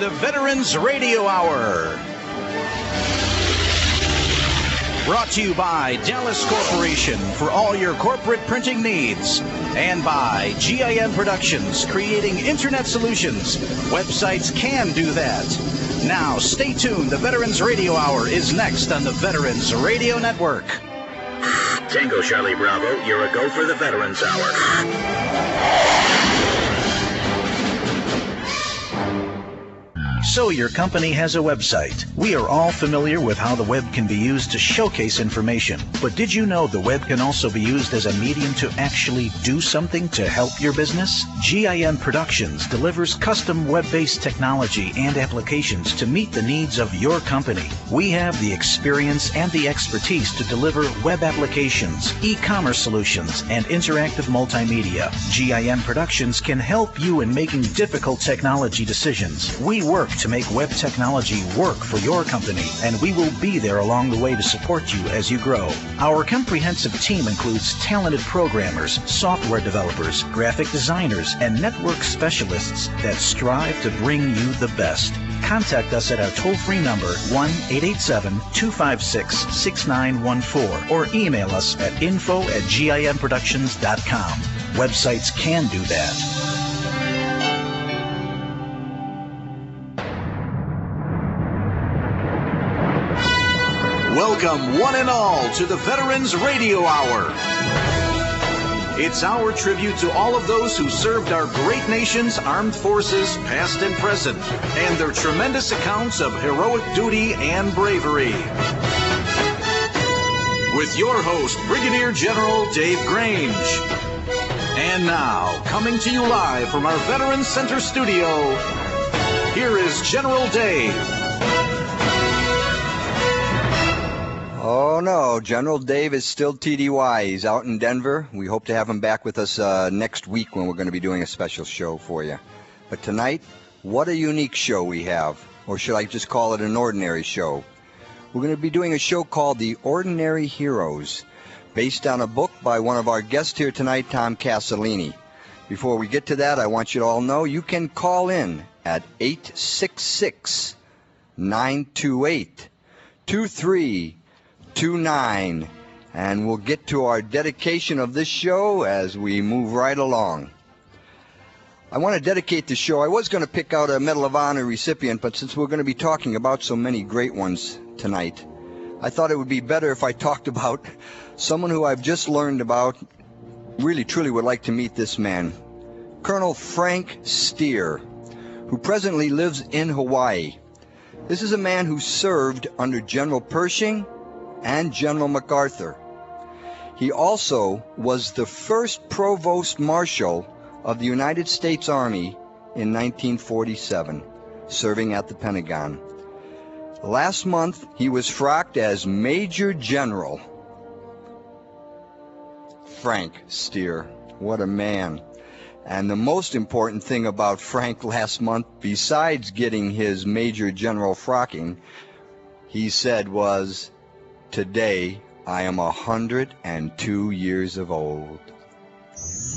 the Veterans Radio Hour. Brought to you by Dallas Corporation for all your corporate printing needs. And by GIN Productions, creating internet solutions. Websites can do that. Now, stay tuned. The Veterans Radio Hour is next on the Veterans Radio Network. Tango Charlie Bravo, you're a go for the Veterans Hour. So your company has a website. We are all familiar with how the web can be used to showcase information. But did you know the web can also be used as a medium to actually do something to help your business? GIN Productions delivers custom web-based technology and applications to meet the needs of your company. We have the experience and the expertise to deliver web applications, e-commerce solutions, and interactive multimedia. GIN Productions can help you in making difficult technology decisions. We work to make web technology work for your company, and we will be there along the way to support you as you grow. Our comprehensive team includes talented programmers, software developers, graphic designers, and network specialists that strive to bring you the best. Contact us at our toll-free number 1-887-256-6914 or email us at info@ginproductions.com. Websites can do that. Welcome, one and all, to the Veterans Radio Hour. It's our tribute to all of those who served our great nation's armed forces, past and present, and their tremendous accounts of heroic duty and bravery. With your host, Brigadier General Dave Grange. And now, coming to you live from our Veterans Center studio, here is General Dave. Oh, no, General Dave is still TDY. He's out in Denver. We hope to have him back with us next week when we're going to be doing a special show for you. But tonight, what a unique show we have. Or should I just call it an ordinary show? We're going to be doing a show called The Ordinary Heroes, based on a book by one of our guests here tonight, Tom Casalini. Before we get to that, I want you to all know you can call in at 866-928-2329, and we'll get to our dedication of this show as we move right along. I want to dedicate the show. I was going to pick out a Medal of Honor recipient, but since we're going to be talking about so many great ones tonight, I thought it would be better if I talked about someone who I've just learned about. Really, truly would like to meet this man. Colonel Frank Steer, who presently lives in Hawaii. This is a man who served under General Pershing and General MacArthur. He also was the first Provost Marshal of the United States Army in 1947, serving at the Pentagon. Last month, he was frocked as Major General. Frank Steer, what a man. And the most important thing about Frank last month, besides getting his Major General frocking, he said was, "Today I am 102 years of old."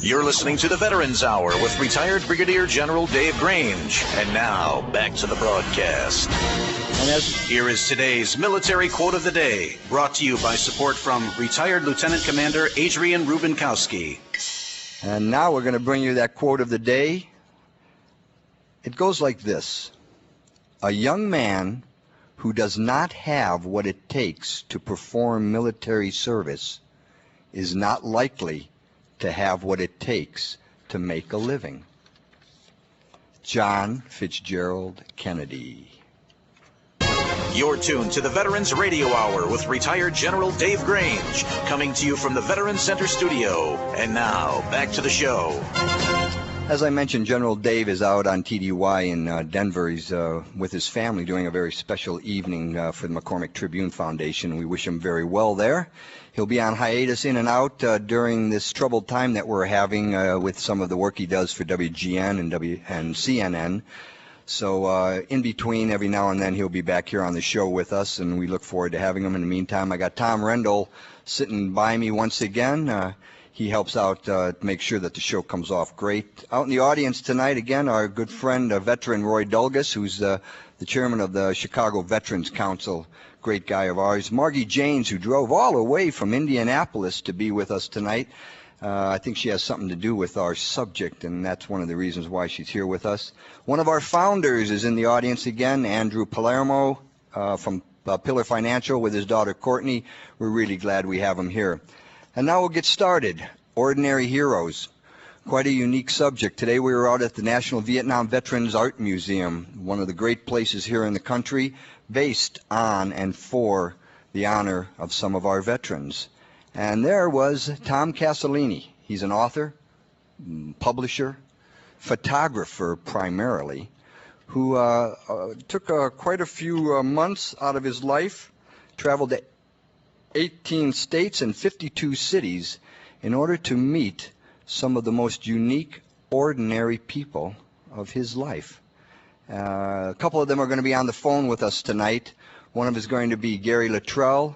You're listening to the Veterans Hour with retired Brigadier General Dave Grange. And now, back to the broadcast. Here is today's military quote of the day, brought to you by support from retired Lieutenant Commander Adrian Rubinkowski. And now we're going to bring you that quote of the day. It goes like this: "A young man who does not have what it takes to perform military service is not likely to have what it takes to make a living." John Fitzgerald Kennedy. You're tuned to the Veterans Radio Hour with retired General Dave Grange, coming to you from the Veterans Center studio. And now, back to the show. As I mentioned, General Dave is out on TDY in Denver. He's with his family doing a very special evening for the McCormick Tribune Foundation. We wish him very well there. He'll be on hiatus in and out during this troubled time that we're having with some of the work he does for WGN and CNN. So in between, every now and then, he'll be back here on the show with us, and we look forward to having him. In the meantime, I got Tom Rendell sitting by me once again. he helps out to make sure that the show comes off great. Out in the audience tonight, again, our good friend, veteran Roy Dulgas, who's the chairman of the Chicago Veterans Council, great guy of ours. Margie Janes, who drove all the way from Indianapolis to be with us tonight. I think she has something to do with our subject, and that's one of the reasons why she's here with us. One of our founders is in the audience again, Andrew Palermo from Pillar Financial with his daughter Courtney. We're really glad we have him here. And now we'll get started. Ordinary Heroes. Quite a unique subject. Today we were out at the National Vietnam Veterans Art Museum, one of the great places here in the country, based on and for the honor of some of our veterans. And there was Tom Casalini. He's an author, publisher, photographer primarily, who took quite a few months out of his life, traveled to 18 states and 52 cities in order to meet some of the most unique, ordinary people of his life. A couple of them are going to be on the phone with us tonight. One of them is going to be Gary Littrell.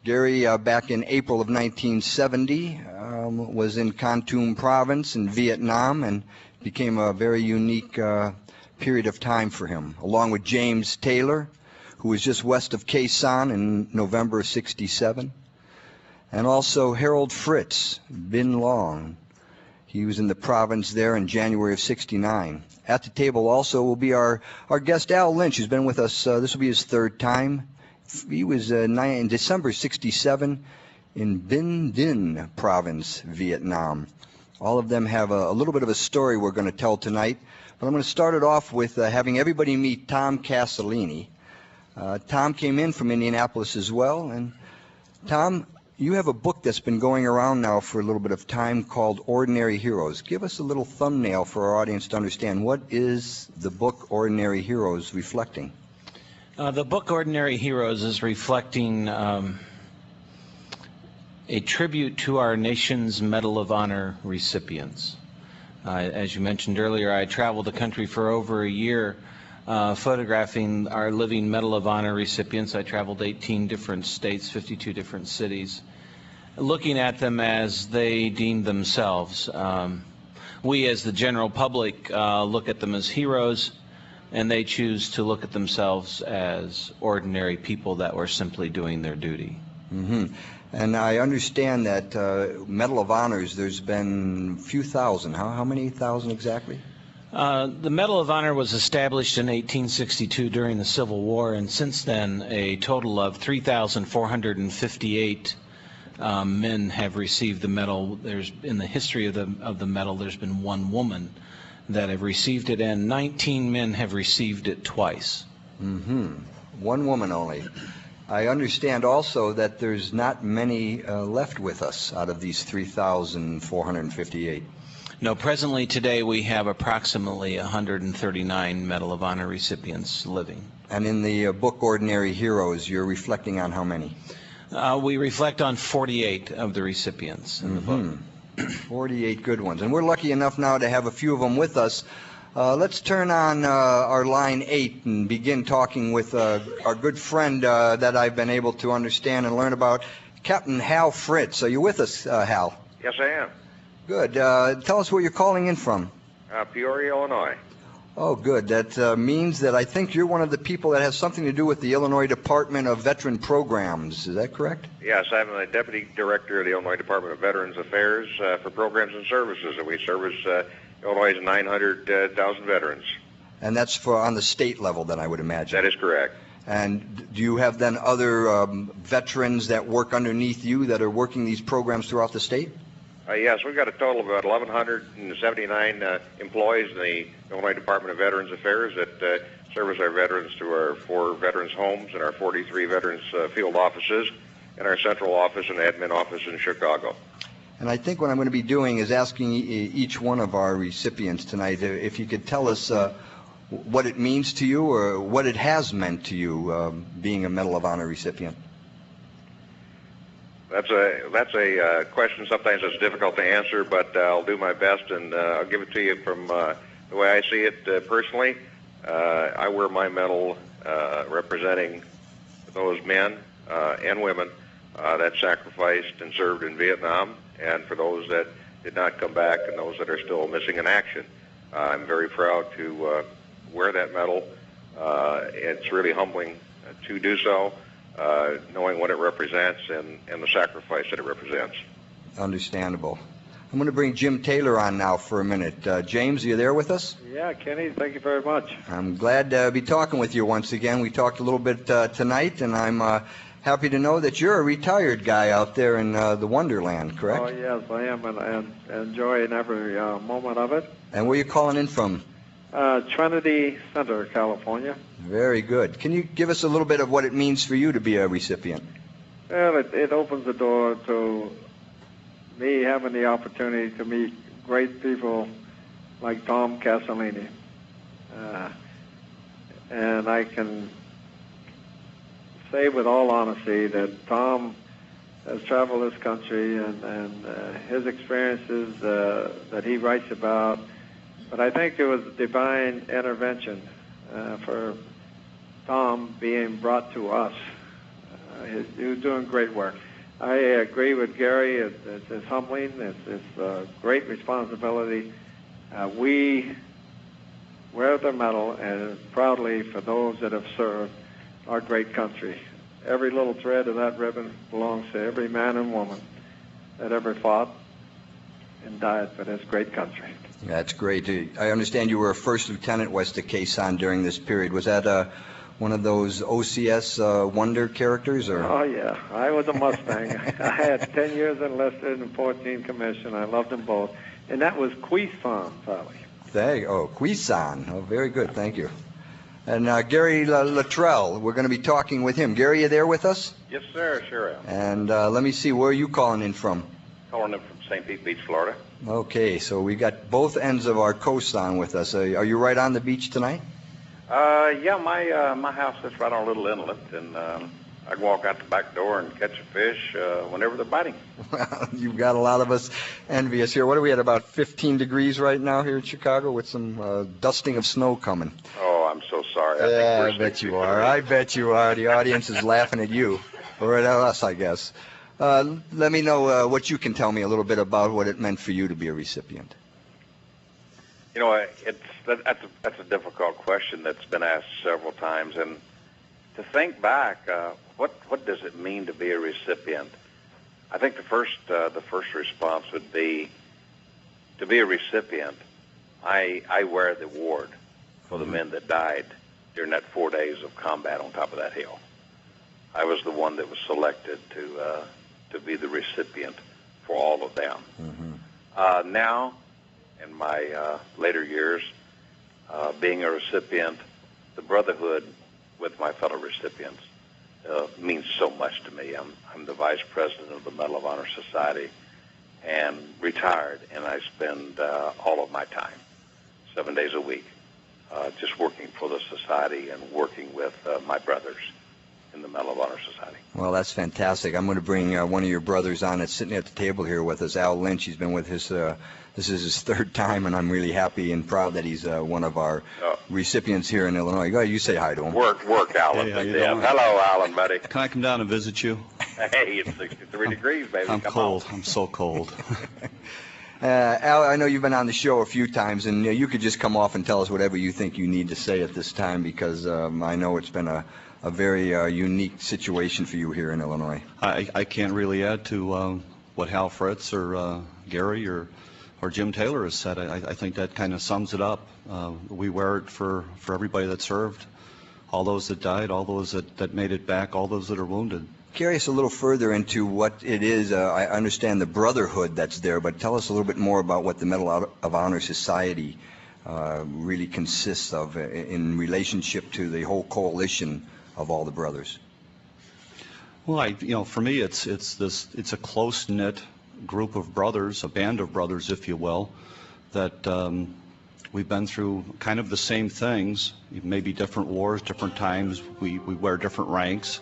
Gary, back in April of 1970, was in Kon Tum province in Vietnam, and became a very unique period of time for him, along with James Taylor, who was just west of Khe Sanh in November of '67, and also Harold Fritz, Bin Long. He was in the province there in January of '69. At the table also will be our guest Al Lynch, who's been with us. This will be his third time. He was in December '67 in Binh Dinh province, Vietnam. All of them have a little bit of a story we're going to tell tonight, but I'm going to start it off with having everybody meet Tom Casalini. Tom came in from Indianapolis as well, and Tom, you have a book that's been going around now for a little bit of time called Ordinary Heroes. Give us a little thumbnail for our audience to understand. What is the book Ordinary Heroes reflecting? The book Ordinary Heroes is reflecting a tribute to our nation's Medal of Honor recipients. As you mentioned earlier, I traveled the country for over a year photographing our living Medal of Honor recipients. I traveled 18 different states, 52 different cities, looking at them as they deemed themselves. We, as the general public, look at them as heroes, and they choose to look at themselves as ordinary people that were simply doing their duty. Mm-hmm. And I understand that Medal of Honors, there's been a few thousand. How many thousand exactly? The Medal of Honor was established in 1862 during the Civil War, and since then a total of 3,458 men have received the medal. In the history of the medal, there's been one woman that have received it, and 19 men have received it twice. Mm-hmm. One woman only. I understand also that there's not many left with us out of these 3,458. No, presently today we have approximately 139 Medal of Honor recipients living. And in the book Ordinary Heroes, you're reflecting on how many? We reflect on 48 of the recipients in the book. 48 good ones. And we're lucky enough now to have a few of them with us. Let's turn on our line 8 and begin talking with our good friend that I've been able to understand and learn about, Captain Hal Fritz. Are you with us, Hal? Yes, I am. Good. Tell us where you're calling in from. Peoria, Illinois. Oh, good. That means that I think you're one of the people that has something to do with the Illinois Department of Veteran Programs. Is that correct? Yes, I'm the Deputy Director of the Illinois Department of Veterans Affairs for Programs and Services, and we service Illinois' 900,000 veterans. And that's on the state level, then, I would imagine. That is correct. And do you have then other veterans that work underneath you that are working these programs throughout the state? Yes, we've got a total of about 1,179 employees in the Illinois Department of Veterans Affairs that service our veterans through our 4 veterans homes and our 43 veterans field offices and our central office and admin office in Chicago. And I think what I'm going to be doing is asking each one of our recipients tonight if you could tell us what it means to you or what it has meant to you being a Medal of Honor recipient. That's a question sometimes that's difficult to answer, but I'll do my best, and I'll give it to you from the way I see it personally. I wear my medal representing those men and women that sacrificed and served in Vietnam, and for those that did not come back and those that are still missing in action. I'm very proud to wear that medal. It's really humbling to do so, knowing what it represents and the sacrifice that it represents. Understandable. I'm going to bring Jim Taylor on now for a minute. James, are you there with us? Yeah, Kenny, thank you very much. I'm glad to be talking with you once again. We talked a little bit tonight, and I'm happy to know that you're a retired guy out there in the Wonderland, correct? Oh, yes, I am, and I enjoy every moment of it. And where are you calling in from? Trinity Center, California. Very good. Can you give us a little bit of what it means for you to be a recipient? Well, it opens the door to me having the opportunity to meet great people like Tom Casalini. And I can say with all honesty that Tom has traveled this country and his experiences that he writes about, but I think it was divine intervention for Tom being brought to us. He was doing great work. I agree with Gary. It's humbling. It's a great responsibility. We wear the medal and proudly for those that have served our great country. Every little thread of that ribbon belongs to every man and woman that ever fought and died for this great country. That's great. I understand you were a first lieutenant west of Quezon during this period. Was that one of those OCS Wonder characters? Or? Oh, yeah. I was a Mustang. I had 10 years enlisted and 14 commissioned. I loved them both. And that was Quezon Valley. Quezon. Oh, very good. Thank you. And Gary Littrell, we're going to be talking with him. Gary, you there with us? Yes, sir. Sure am. And let me see, where are you calling in from? Calling in from St. Pete Beach, Florida. Okay, so we got both ends of our coast on with us. Are you right on the beach tonight? Yeah, my house is right on a little inlet, and I can walk out the back door and catch a fish whenever they're biting. Well, you've got a lot of us envious here. What are we at, about 15 degrees right now here in Chicago with some dusting of snow coming? Oh, I'm so sorry. I bet you are. I bet you are. The audience is laughing at you, or at us, I guess. Let me know what you can tell me a little bit about what it meant for you to be a recipient. You know, that's a difficult question that's been asked several times, and to think back, what does it mean to be a recipient? I think the first response would be to be a recipient. I wear the award for the men that died during that 4 days of combat on top of that hill. I was the one that was selected to be the recipient for all of them. Mm-hmm. Now, in my later years, being a recipient, the brotherhood with my fellow recipients means so much to me. I'm the vice president of the Medal of Honor Society and retired, and I spend all of my time, 7 days a week, just working for the society and working with my brothers in the Medal of Honor Society. Well, that's fantastic. I'm going to bring one of your brothers on that's sitting at the table here with us, Al Lynch. He's been with his, this is his third time, and I'm really happy and proud that he's one of our recipients here in Illinois. Go ahead, you say hi to him. Work, Alan. Hey, how you doing? Hello, Alan, buddy. Can I come down and visit you? Hey, it's 63 degrees, baby. I'm Come cold. on. I'm so cold. Al, I know you've been on the show a few times, and you could just come off and tell us whatever you think you need to say at this time, because I know it's been a very unique situation for you here in Illinois. I can't really add to what Hal Fritz or Gary or Jim Taylor has said. I think that kind of sums it up. We wear it for everybody that served, all those that died, all those that made it back, all those that are wounded. Carry us a little further into what it is. I understand the brotherhood that's there, but tell us a little bit more about what the Medal of Honor Society really consists of in relationship to the whole coalition of all the brothers. Well, for me, it's a close-knit group of brothers, a band of brothers, if you will, that we've been through kind of the same things, maybe different wars, different times. We wear different ranks.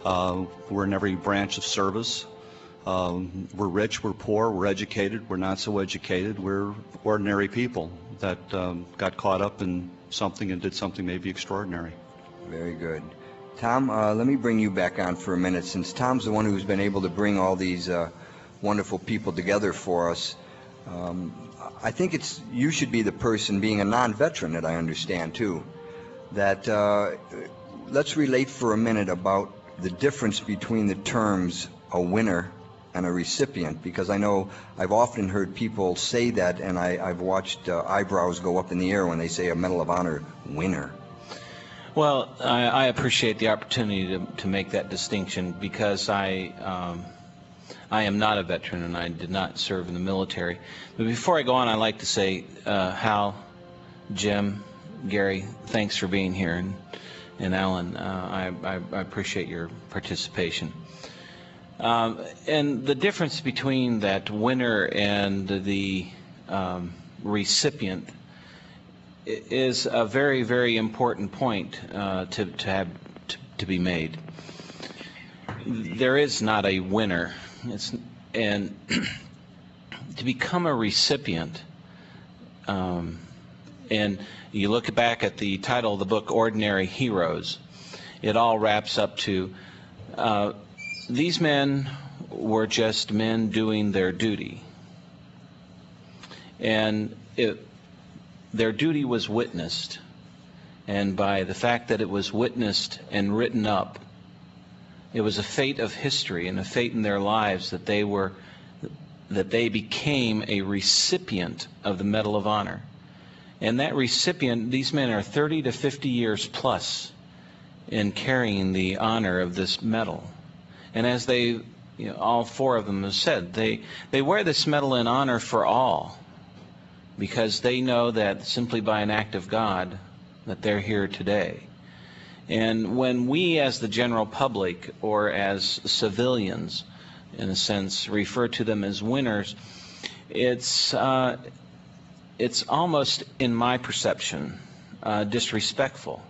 We're in every branch of service. We're rich, we're poor, we're educated, we're not so educated. We're ordinary people that got caught up in something and did something maybe extraordinary. Very good. Tom, let me bring you back on for a minute, since Tom's the one who's been able to bring all these wonderful people together for us. I think you should be the person, being a non-veteran that I understand too, that let's relate for a minute about the difference between the terms a winner and a recipient, because I know I've often heard people say that, and I've watched eyebrows go up in the air when they say a Medal of Honor winner. Well, I appreciate the opportunity to make that distinction, because I am not a veteran and I did not serve in the military. But before I go on, I'd like to say, Hal, Jim, Gary, thanks for being here, and Alan, I appreciate your participation. And the difference between that winner and the recipient is a very, very important point to be made. There is not a winner, and to become a recipient, and you look back at the title of the book, Ordinary Heroes, it all wraps up to these men were just men doing their duty, and their duty was witnessed, and by the fact that it was witnessed and written up, it was a fate of history and a fate in their lives that they became a recipient of the Medal of Honor. And that recipient, these men are 30 to 50 years plus in carrying the honor of this medal. And as they, all four of them have said, they wear this medal in honor for all, because they know that simply by an act of God that they're here today. And when we as the general public, or as civilians in a sense, refer to them as winners, it's almost, in my perception, disrespectful,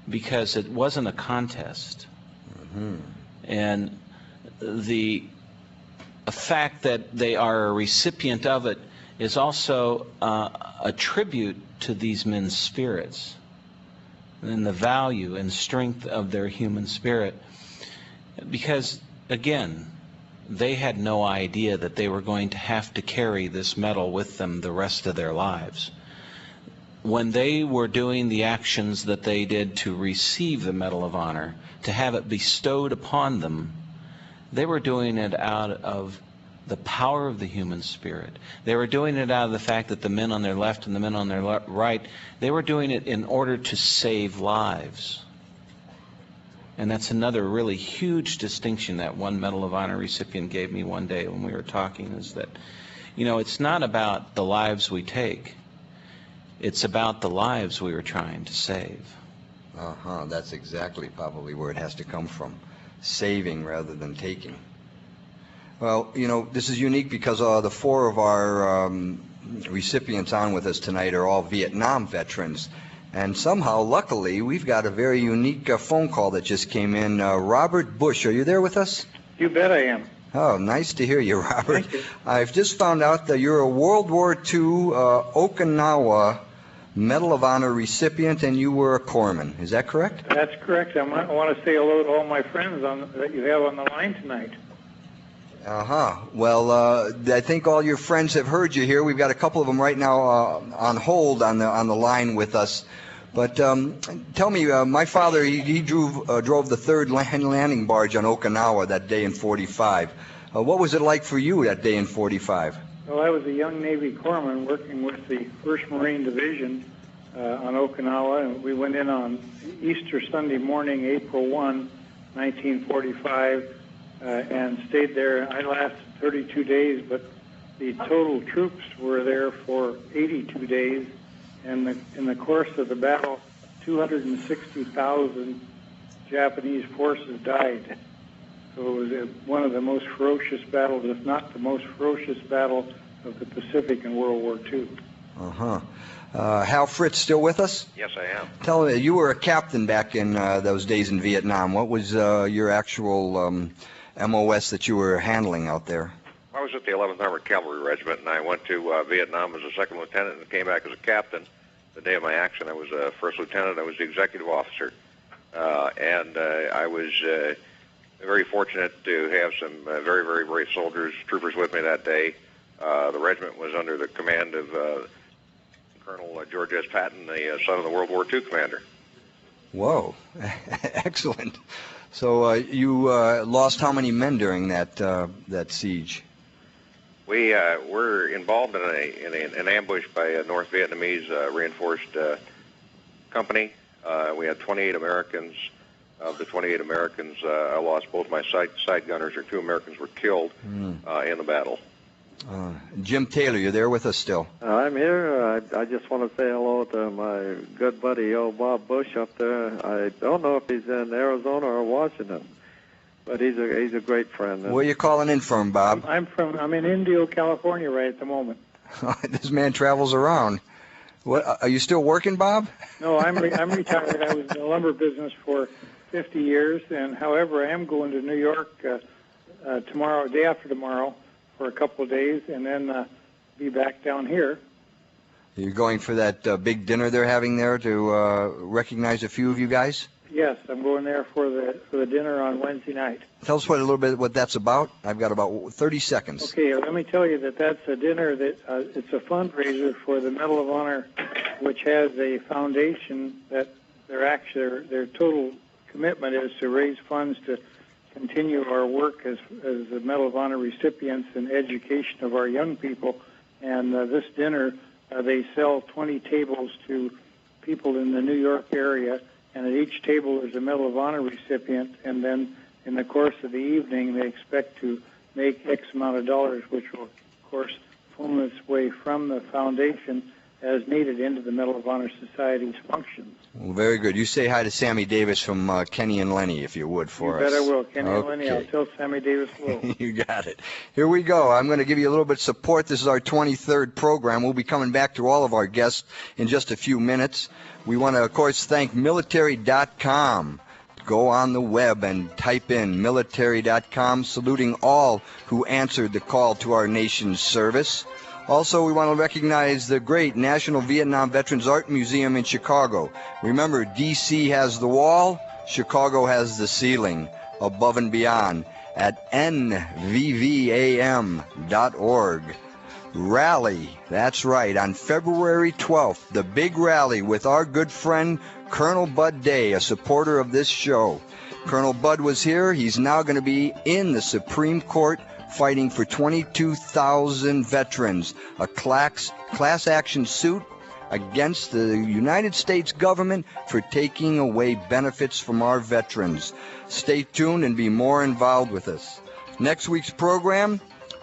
because it wasn't a contest. Mm-hmm. And the fact that they are a recipient of it is also a tribute to these men's spirits and the value and strength of their human spirit, because, again, they had no idea that they were going to have to carry this medal with them the rest of their lives. When they were doing the actions that they did to receive the Medal of Honor, to have it bestowed upon them, they were doing it out of the power of the human spirit. They were doing it out of the fact that the men on their left and the men on their right, they were doing it in order to save lives. And that's another really huge distinction that one Medal of Honor recipient gave me one day when we were talking, is that, it's not about the lives we take. It's about the lives we were trying to save. That's exactly probably where it has to come from. Saving rather than taking. Well, this is unique because the four of our recipients on with us tonight are all Vietnam veterans. And somehow, luckily, we've got a very unique phone call that just came in. Robert Bush, are you there with us? You bet I am. Oh, nice to hear you, Robert. Thank you. I've just found out that you're a World War II Okinawa Medal of Honor recipient, and you were a corpsman. Is that correct? That's correct. I want to say hello to all my friends that you have on the line tonight. Well, I think all your friends have heard you here. We've got a couple of them right now on hold on the line with us. But tell me, my father, he drove the third landing barge on Okinawa that day in '45. What was it like for you that day in '45? Well, I was a young Navy corpsman working with the 1st Marine Division on Okinawa, and we went in on Easter Sunday morning, April 1, 1945, and stayed there. I lasted 32 days, but the total troops were there for 82 days, and in the course of the battle, 260,000 Japanese forces died. So it was one of the most ferocious battles, if not the most ferocious battle of the Pacific in World War II. Hal Fritz still with us? Yes, I am. Tell me, you were a captain back in those days in Vietnam. What was your actual MOS that you were handling out there? I was at the 11th Armored Cavalry Regiment, and I went to Vietnam as a second lieutenant and came back as a captain. The day of my action, I was a first lieutenant. I was the executive officer. and I was very fortunate to have some very, very brave troopers with me that day. The regiment was under the command of Colonel George S. Patton, the son of the World War II commander. Whoa, excellent. So you lost how many men during that siege? We were involved in an ambush by a North Vietnamese reinforced company. We had 28 Americans. Of the 28 Americans, I lost both my side gunners, or 2 Americans were killed in the battle. Jim Taylor, you're there with us still? I'm here. I just want to say hello to my good buddy, old Bob Bush up there. I don't know if he's in Arizona or Washington, but he's a great friend. Where are you calling in from, Bob? I'm in Indio, California right at the moment. This man travels around. What, are you still working, Bob? No, I'm retired. I was in the lumber business for 50 years, and however, I am going to New York tomorrow, day after tomorrow, for a couple of days, and then be back down here. You're going for that big dinner they're having there to recognize a few of you guys? Yes, I'm going there for the dinner on Wednesday night. Tell us a little bit what that's about. I've got about 30 seconds. Okay, let me tell you that's a dinner that it's a fundraiser for the Medal of Honor, which has a foundation that their total commitment is to raise funds to continue our work as the Medal of Honor recipients and education of our young people. And this dinner, they sell 20 tables to people in the New York area, and at each table there's a Medal of Honor recipient, and then in the course of the evening they expect to make X amount of dollars, which will, of course, funnel its way from the foundation as needed into the Medal of Honor Society's functions. Well, very good. You say hi to Sammy Davis from Kenny and Lenny, if you would, for us. You bet I will. Kenny and Lenny, I'll tell Sammy Davis hello. You got it. Here we go. I'm going to give you a little bit of support. This is our 23rd program. We'll be coming back to all of our guests in just a few minutes. We want to, of course, thank military.com. Go on the web and type in military.com, saluting all who answered the call to our nation's service. Also, we want to recognize the great National Vietnam Veterans Art Museum in Chicago. Remember, D.C. has the wall, Chicago has the ceiling, above and beyond, at nvvam.org. Rally, that's right, on February 12th, the big rally with our good friend Colonel Bud Day, a supporter of this show. Colonel Bud was here. He's now going to be in the Supreme Court fighting for 22,000 veterans, a class action suit against the United States government for taking away benefits from our veterans. Stay tuned and be more involved with us. Next week's program,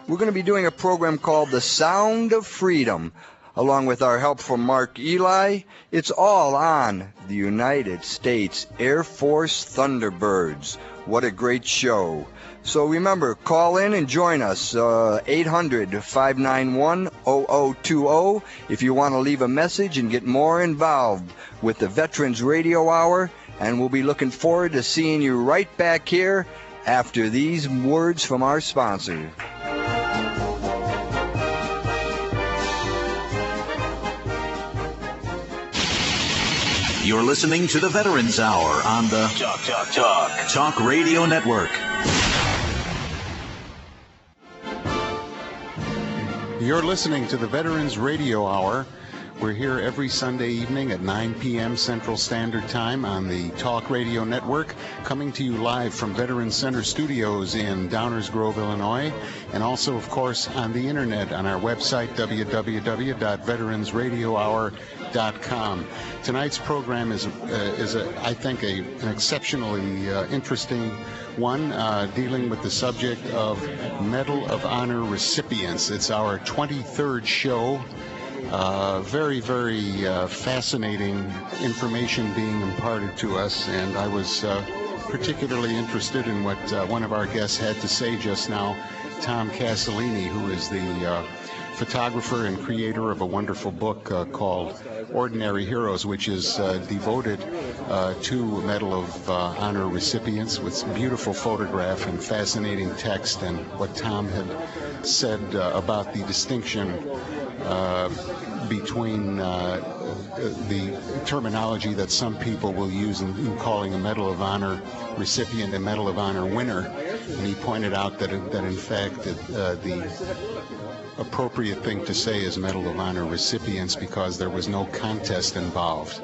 we're going to be doing a program called The Sound of Freedom, along with our help from Mark Eli. It's all on the United States Air Force Thunderbirds. What a great show. So remember, call in and join us, 800-591-0020, if you want to leave a message and get more involved with the Veterans Radio Hour. And we'll be looking forward to seeing you right back here after these words from our sponsor. You're listening to the Veterans Hour on the Talk Radio Network. You're listening to the Veterans Radio Hour. We're here every Sunday evening at 9 p.m. Central Standard Time on the Talk Radio Network, coming to you live from Veterans Center Studios in Downers Grove, Illinois, and also, of course, on the Internet on our website, www.veteransradiohour.com. Tonight's program is I think, an exceptionally interesting one, dealing with the subject of Medal of Honor recipients. It's our 23rd show. Very, very fascinating information being imparted to us, and I was particularly interested in what one of our guests had to say just now, Tom Casalini, who is the photographer and creator of a wonderful book called Ordinary Heroes, which is devoted to Medal of Honor recipients, with some beautiful photograph and fascinating text, and what Tom had said about the distinction between the terminology that some people will use in calling a Medal of Honor recipient a Medal of Honor winner. And he pointed out that in fact the appropriate thing to say is Medal of Honor recipients, because there was no contest involved.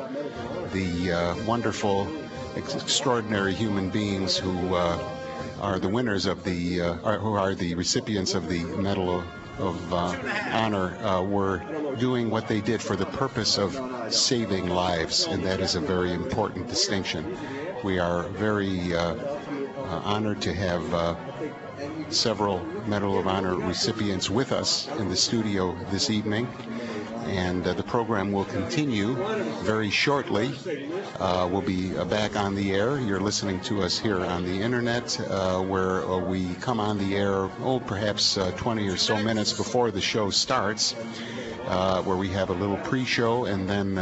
The wonderful, extraordinary human beings who are the winners of the, who are the recipients of the Medal of Honor were doing what they did for the purpose of saving lives, and that is a very important distinction. We are very honored to have several Medal of Honor recipients with us in the studio this evening, and the program will continue very shortly. We'll be back on the air. You're listening to us here on the internet, where we come on the air, perhaps 20 or so minutes before the show starts, where we have a little pre-show, and then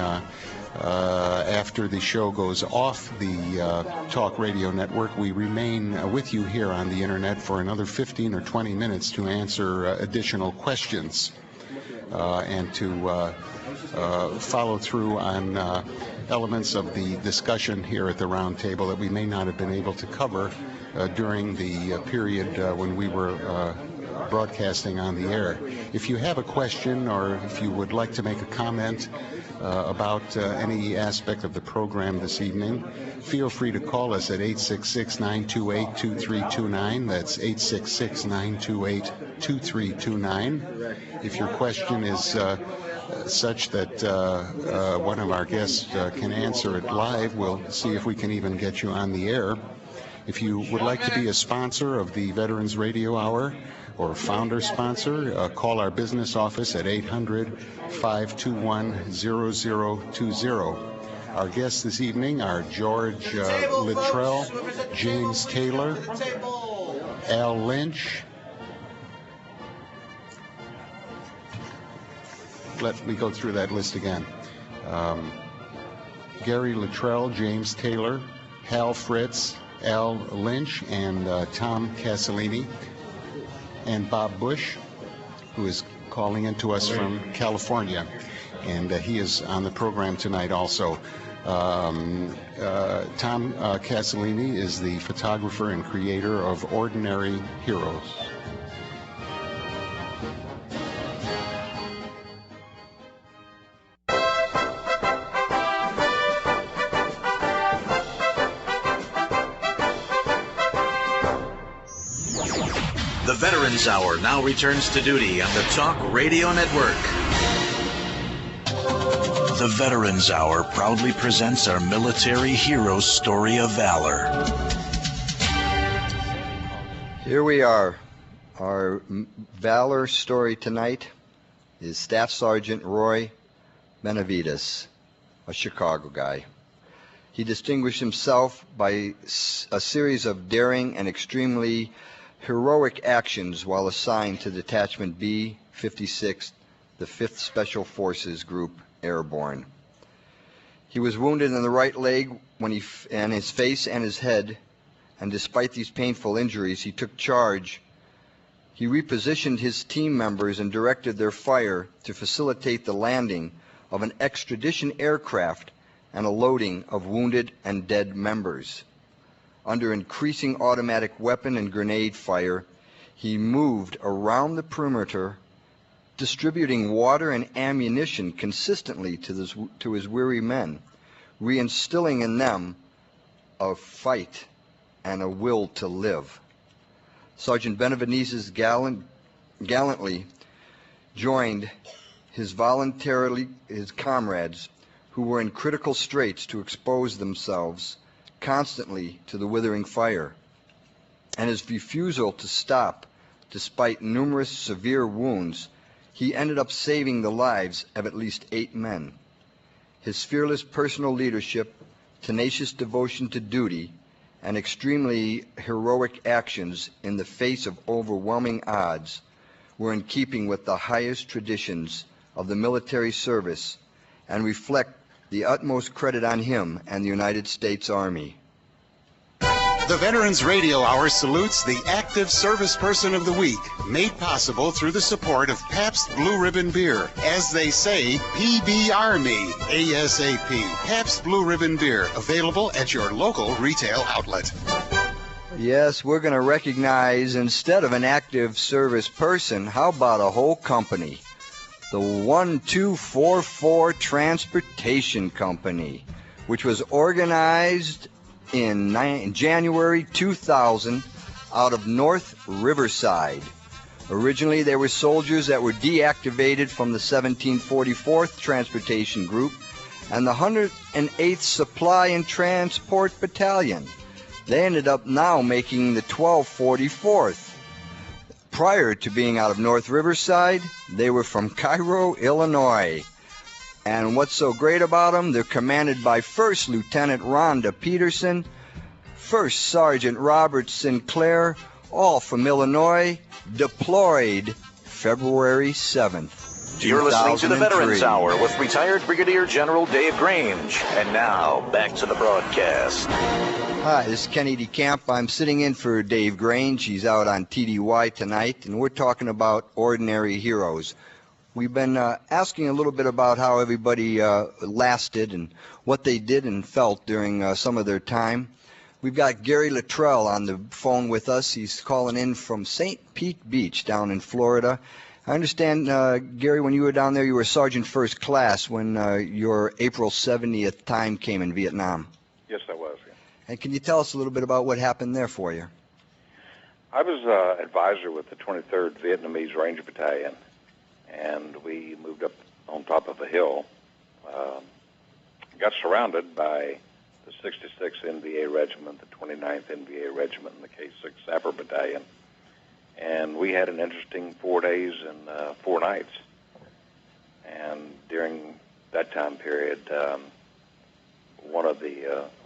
after the show goes off the talk radio network, we remain with you here on the internet for another 15 or 20 minutes to answer additional questions and to follow through on elements of the discussion here at the round table that we may not have been able to cover during the period when we were broadcasting on the air. If you have a question, or if you would like to make a comment about any aspect of the program this evening, feel free to call us at 866-928-2329. That's 866-928-2329. If your question is such that one of our guests can answer it live, we'll see if we can even get you on the air. If you would like to be a sponsor of the Veterans Radio Hour, or a founder sponsor, call our business office at 800-521-0020. Our guests this evening are George Littrell, James Taylor, Al Lynch. Let me go through that list again. Gary Littrell, James Taylor, Hal Fritz, Al Lynch, and Tom Casalini, and Bob Bush, who is calling in to us from California, and he is on the program tonight also. Tom Casalini is the photographer and creator of Ordinary Heroes. The Veterans Hour now returns to duty on the Talk Radio Network. The Veterans Hour proudly presents our military hero's story of valor. Here we are. Our valor story tonight is Staff Sergeant Roy Benavides, a Chicago guy. He distinguished himself by a series of daring and extremely heroic actions while assigned to Detachment B, 56th, the 5th Special Forces Group Airborne. He was wounded in the right leg and his face and his head, and despite these painful injuries, he took charge. He repositioned his team members and directed their fire to facilitate the landing of an extradition aircraft and a loading of wounded and dead members. Under increasing automatic weapon and grenade fire, he moved around the perimeter, distributing water and ammunition consistently to his weary men, reinstilling in them a fight and a will to live. Sergeant Benavides gallantly joined his comrades who were in critical straits to expose themselves constantly to the withering fire, and his refusal to stop despite numerous severe wounds, he ended up saving the lives of at least 8 men. His fearless personal leadership, tenacious devotion to duty, and extremely heroic actions in the face of overwhelming odds were in keeping with the highest traditions of the military service and reflect the utmost credit on him and the United States Army. The The Veterans Radio Hour salutes the Active Service Person of the Week, made possible through the support of Pabst Blue Ribbon Beer. As they say, PBR me, ASAP. Pabst Blue Ribbon Beer, available at your local retail outlet. Yes, we're going to recognize, instead of an active service person, how about a whole company? The 1244 Transportation Company, which was organized in January 2000 out of North Riverside. Originally, they were soldiers that were deactivated from the 1744th Transportation Group and the 108th Supply and Transport Battalion. They ended up now making the 1244th. Prior to being out of North Riverside, they were from Cairo, Illinois. And what's so great about them? They're commanded by First Lieutenant Rhonda Peterson, First Sergeant Robert Sinclair, all from Illinois, deployed February 7th. You're listening to the Veterans Hour with retired Brigadier General Dave Grange. And now, back to the broadcast. Hi, this is Kenny DeCamp. I'm sitting in for Dave Grange. He's out on TDY tonight, and we're talking about ordinary heroes. We've been asking a little bit about how everybody lasted and what they did and felt during some of their time. We've got Gary Littrell on the phone with us. He's calling in from St. Pete Beach down in Florida. I understand, Gary, when you were down there, you were Sergeant First Class when your April 70th time came in Vietnam. Yes, I was. Yeah. And can you tell us a little bit about what happened there for you? I was advisor with the 23rd Vietnamese Ranger Battalion, and we moved up on top of a hill, got surrounded by the 66th NVA Regiment, the 29th NVA Regiment, and the K6 Sapper Battalion. And we had an interesting 4 days and 4 nights. And during that time period,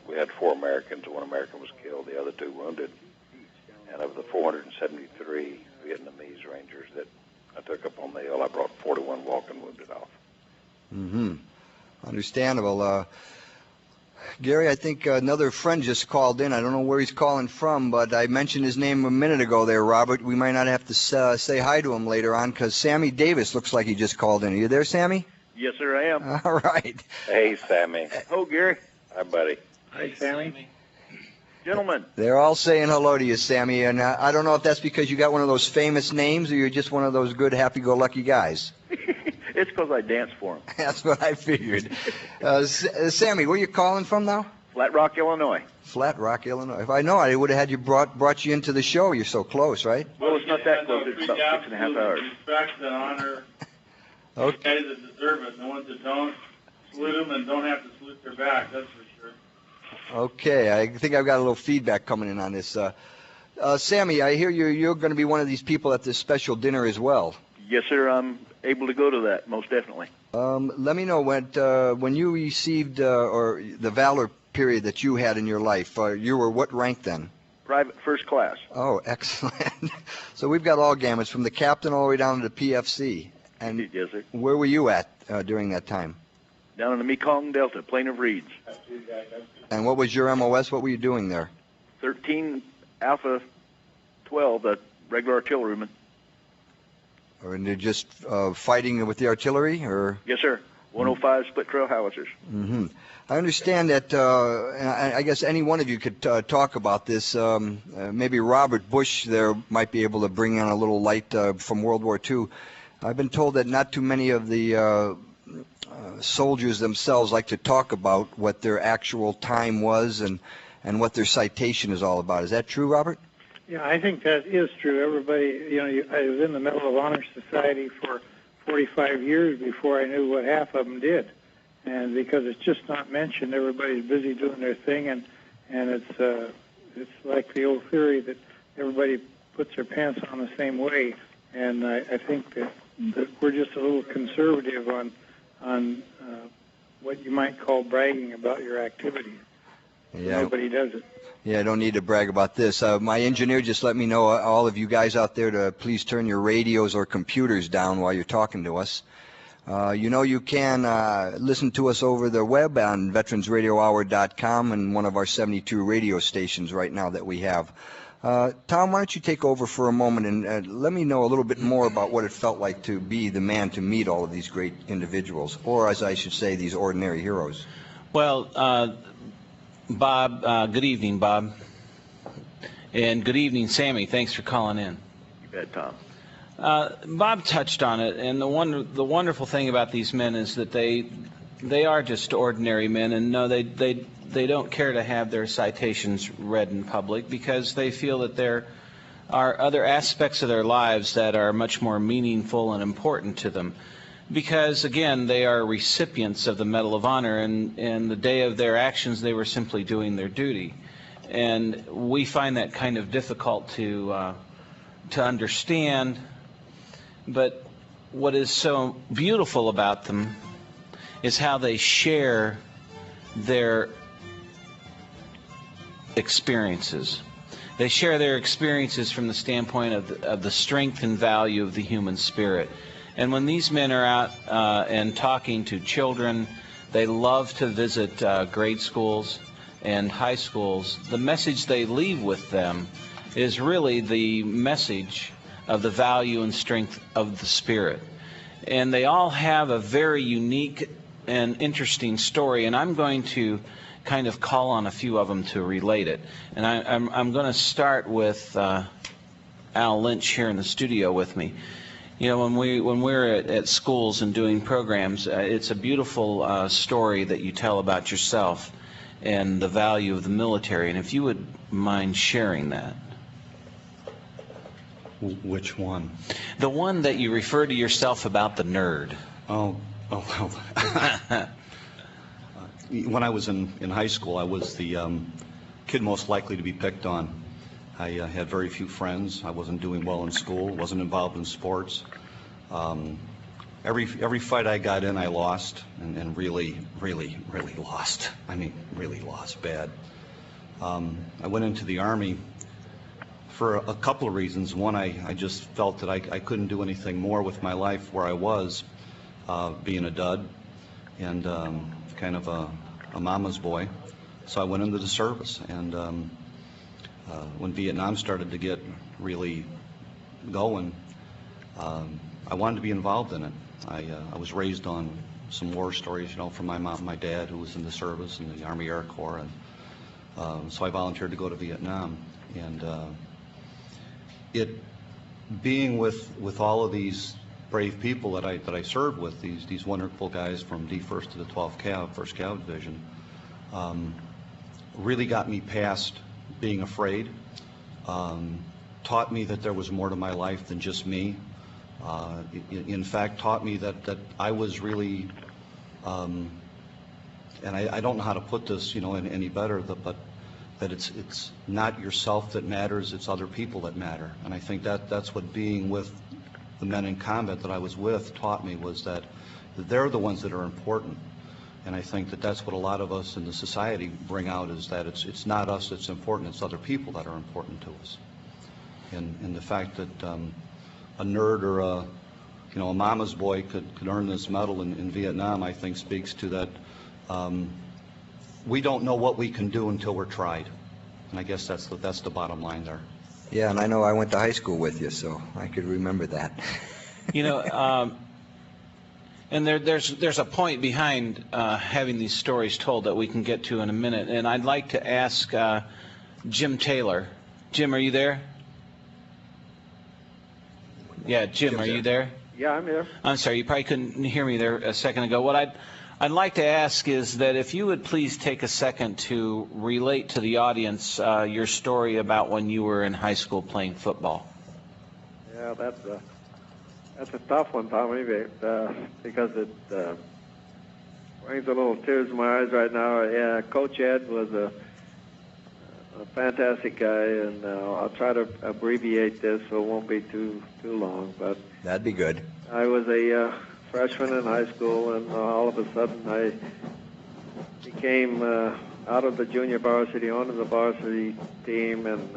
we had 4 Americans. 1 American was killed, the other 2 wounded. And of the 473 Vietnamese Rangers that I took up on the hill, I brought 41 walking wounded off. Mm-hmm. Understandable. Gary, I think another friend just called in. I don't know where he's calling from, but I mentioned his name a minute ago there, Robert. We might not have to say hi to him later on because Sammy Davis looks like he just called in. Are you there, Sammy? Yes, sir, I am. All right. Hey, Sammy. Oh, Gary. Hi, buddy. Hi, Sammy. Gentlemen. They're all saying hello to you, Sammy, and I don't know if that's because you got one of those famous names or you're just one of those good, happy-go-lucky guys. It's because I dance for him. That's what I figured. Sammy, where you calling from now? Flat Rock, Illinois. Flat Rock, Illinois. If I know, I would have had you brought you into the show. You're so close, right? Well, it's not that close. It's about 6.5 hours. Respect and honor Okay. the guys that deserve it. The ones that don't, salute them and don't have to salute their back, that's for sure. Okay, I think I've got a little feedback coming in on this. Sammy, I hear you're going to be one of these people at this special dinner as well. Yes, sir, I'm able to go to that, most definitely. Let me know when you received or the Valor period that you had in your life. You were what rank then? Private First Class. Oh, excellent. So we've got all gamuts from the captain all the way down to the PFC. And yes, sir. Where were you at during that time? Down in the Mekong Delta, Plain of Reeds. And what was your MOS? What were you doing there? 13 Alpha 12, the regular artilleryman. Or they're just fighting with the artillery, or? Yes, sir. 105 split trail howitzers. Mm-hmm. I understand that, and I guess any one of you could talk about this. Maybe Robert Bush there might be able to bring in a little light from World War II. I've been told that not too many of the soldiers themselves like to talk about what their actual time was and what their citation is all about. Is that true, Robert? Yeah, I think that is true. Everybody, I was in the Medal of Honor Society for 45 years before I knew what half of them did. And because it's just not mentioned, everybody's busy doing their thing, and it's like the old theory that everybody puts their pants on the same way. And I think that we're just a little conservative on what you might call bragging about your activities. Yeah. Nobody does it. Yeah, I don't need to brag about this. My engineer just let me know, all of you guys out there, to please turn your radios or computers down while you're talking to us. You can listen to us over the web on veteransradiohour.com and one of our 72 radio stations right now that we have. Tom, why don't you take over for a moment and let me know a little bit more about what it felt like to be the man to meet all of these great individuals, or as I should say, these ordinary heroes. Well, Bob, good evening, Bob. And good evening, Sammy. Thanks for calling in. You bet, Tom. Bob touched on it, and the wonderful thing about these men is that they are just ordinary men, and no, they don't care to have their citations read in public because they feel that there are other aspects of their lives that are much more meaningful and important to them. Because, again, they are recipients of the Medal of Honor, and the day of their actions, they were simply doing their duty. And we find that kind of difficult to understand. But what is so beautiful about them is how they share their experiences. They share their experiences from the standpoint of the strength and value of the human spirit. And when these men are out and talking to children, they love to visit grade schools and high schools. The message they leave with them is really the message of the value and strength of the spirit. And they all have a very unique and interesting story, and I'm going to kind of call on a few of them to relate it. And I'm going to start with Al Lynch here in the studio with me. You know, when we're at schools and doing programs, it's a beautiful story that you tell about yourself and the value of the military. And if you would mind sharing that. Which one? The one that you refer to yourself about the nerd. Oh well. When I was in high school, I was the kid most likely to be picked on. I had very few friends. I wasn't doing well in school, wasn't involved in sports. Every fight I got in, I lost, and really lost. I mean, really lost bad. I went into the Army for a couple of reasons. One, I just felt that I couldn't do anything more with my life where I was, being a dud and kind of a mama's boy. So I went into the service, and when Vietnam started to get really going, I wanted to be involved in it. I was raised on some war stories, you know, from my mom and my dad, who was in the service in the Army Air Corps, and so I volunteered to go to Vietnam. And it being with all of these brave people that I served with, these wonderful guys from D1st to the 12th Cav, 1st Cav Division, really got me past being afraid, taught me that there was more to my life than just me. In fact, taught me that I was really, and I don't know how to put this, you know, any better, but that it's not yourself that matters, it's other people that matter. And I think that's what being with the men in combat that I was with taught me, was that they're the ones that are important. And I think that's what a lot of us in the society bring out, is that it's not us that's important, it's other people that are important to us. And the fact that a nerd or a mama's boy could earn this medal in Vietnam, I think speaks to that. We don't know what we can do until we're tried, and I guess that's the bottom line there. Yeah, and I know I went to high school with you, so I could remember that. You know, and there's a point behind having these stories told that we can get to in a minute, and I'd like to ask Jim Taylor. Jim, are you there? Yeah, Jim, are you there? Yeah, I'm here. I'm sorry, you probably couldn't hear me there a second ago. What I'd like to ask is that if you would please take a second to relate to the audience your story about when you were in high school playing football. Yeah, that's a tough one, Tommy, because it brings a little tears to my eyes right now. Yeah, Coach Ed was a fantastic guy, and I'll try to abbreviate this so it won't be too long. But that'd be good. I was a freshman in high school, and all of a sudden I became out of the junior varsity onto the varsity team, and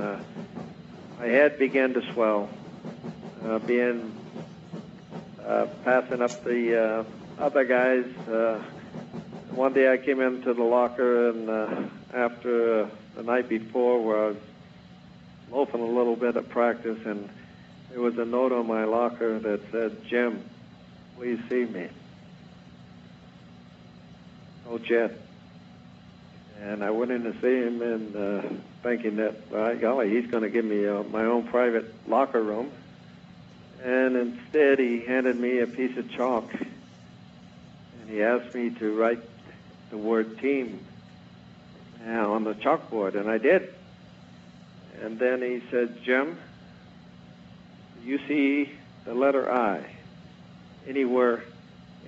my head began to swell, passing up the other guys. One day I came into the locker, and after the night before, where I was loafing a little bit at practice, and there was a note on my locker that said, "Jim, please see me." No jet. And I went in to see him, and thinking that, by golly, he's going to give me my own private locker room. And instead, he handed me a piece of chalk, and he asked me to write the word team on the chalkboard, and I did. And then he said, "Jim, do you see the letter I anywhere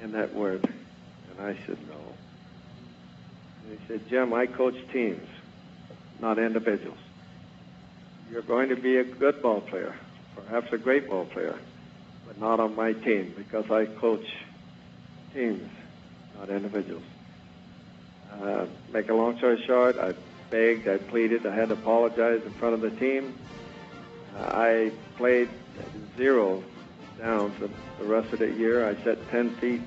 in that word?" And I said, "No." And he said, "Jim, I coach teams, not individuals. You're going to be a good ball player, perhaps a great ball player, but not on my team, because I coach teams, not individuals." Make a long story short, I begged, I pleaded, I had to apologize in front of the team. I played 0 downs the rest of the year. I sat 10 feet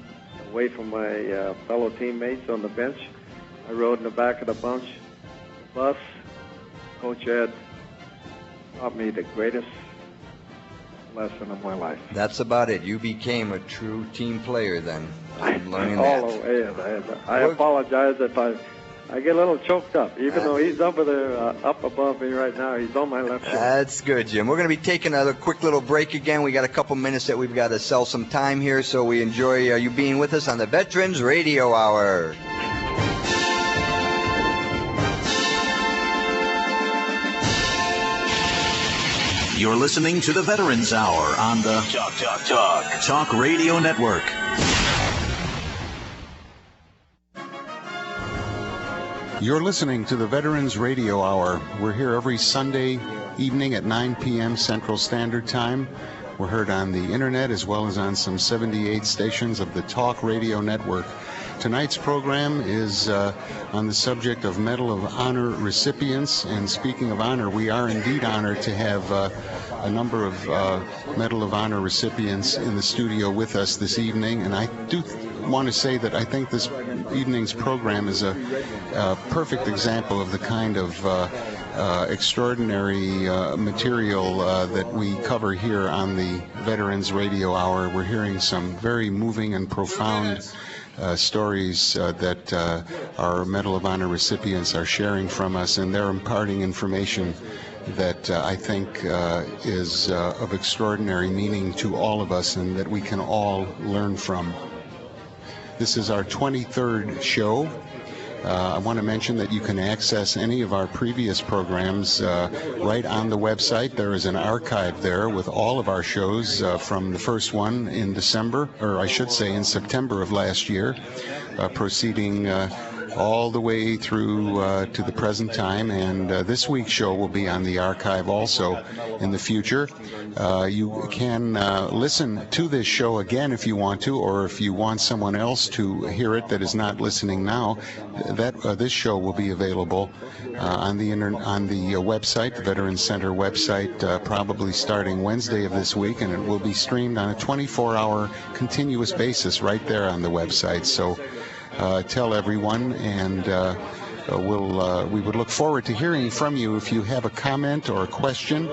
away from my fellow teammates on the bench. I rode in the back of the bus. Coach Ed taught me the greatest lesson of my life. That's about it. You became a true team player then. I'm learning all that. the way. I apologize if I get a little choked up. Even though he's over there, up above me right now, he's on my left shoulder. That's good, Jim. We're going to be taking a quick little break again. We got a couple minutes that we've got to sell some time here, so we enjoy you being with us on the Veterans Radio Hour. You're listening to the Veterans Hour on the Talk Radio Network. You're listening to the Veterans Radio Hour. We're here every Sunday evening at 9 p.m. Central Standard Time. We're heard on the internet as well as on some 78 stations of the Talk Radio Network. Tonight's program is on the subject of Medal of Honor recipients. And speaking of honor, we are indeed honored to have a number of Medal of Honor recipients in the studio with us this evening. And I do want to say that I think this evening's program is a perfect example of the kind of extraordinary material that we cover here on the Veterans Radio Hour. We're hearing some very moving and profound stories that our Medal of Honor recipients are sharing from us, and they're imparting information that I think is of extraordinary meaning to all of us and that we can all learn from. This is our 23rd show. I want to mention that you can access any of our previous programs right on the website. There is an archive there with all of our shows from the first one in December, or I should say in September of last year, proceeding all the way through to the present time, and this week's show will be on the archive also in the future. You can listen to this show again if you want to, or if you want someone else to hear it that is not listening now, this show will be available on the website, the Veterans Center website, probably starting Wednesday of this week, and it will be streamed on a 24-hour continuous basis right there on the website. So tell everyone, and we would look forward to hearing from you. If you have a comment or a question,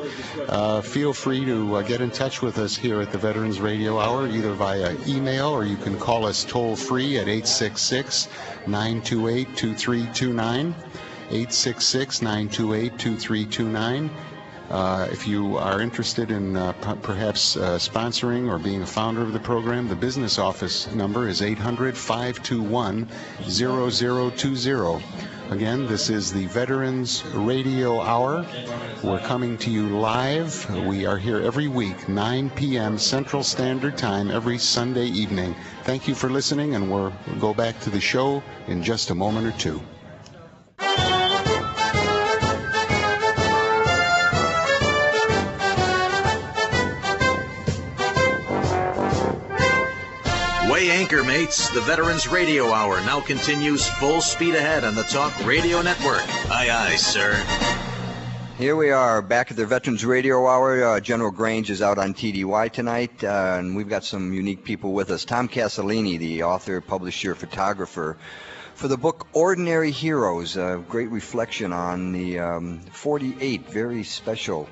feel free to get in touch with us here at the Veterans Radio Hour, either via email, or you can call us toll-free at 866-928-2329, 866-928-2329. If you are interested in perhaps sponsoring or being a founder of the program, the business office number is 800-521-0020. Again, this is the Veterans Radio Hour. We're coming to you live. We are here every week, 9 p.m. Central Standard Time, every Sunday evening. Thank you for listening, and we'll go back to the show in just a moment or two. Weigh anchor, mates. The Veterans Radio Hour now continues full speed ahead on the Talk Radio Network. Aye, aye, sir. Here we are back at the Veterans Radio Hour. General Grange is out on TDY tonight, and we've got some unique people with us. Tom Casalini, the author, publisher, photographer, for the book Ordinary Heroes, a great reflection on the 48 very special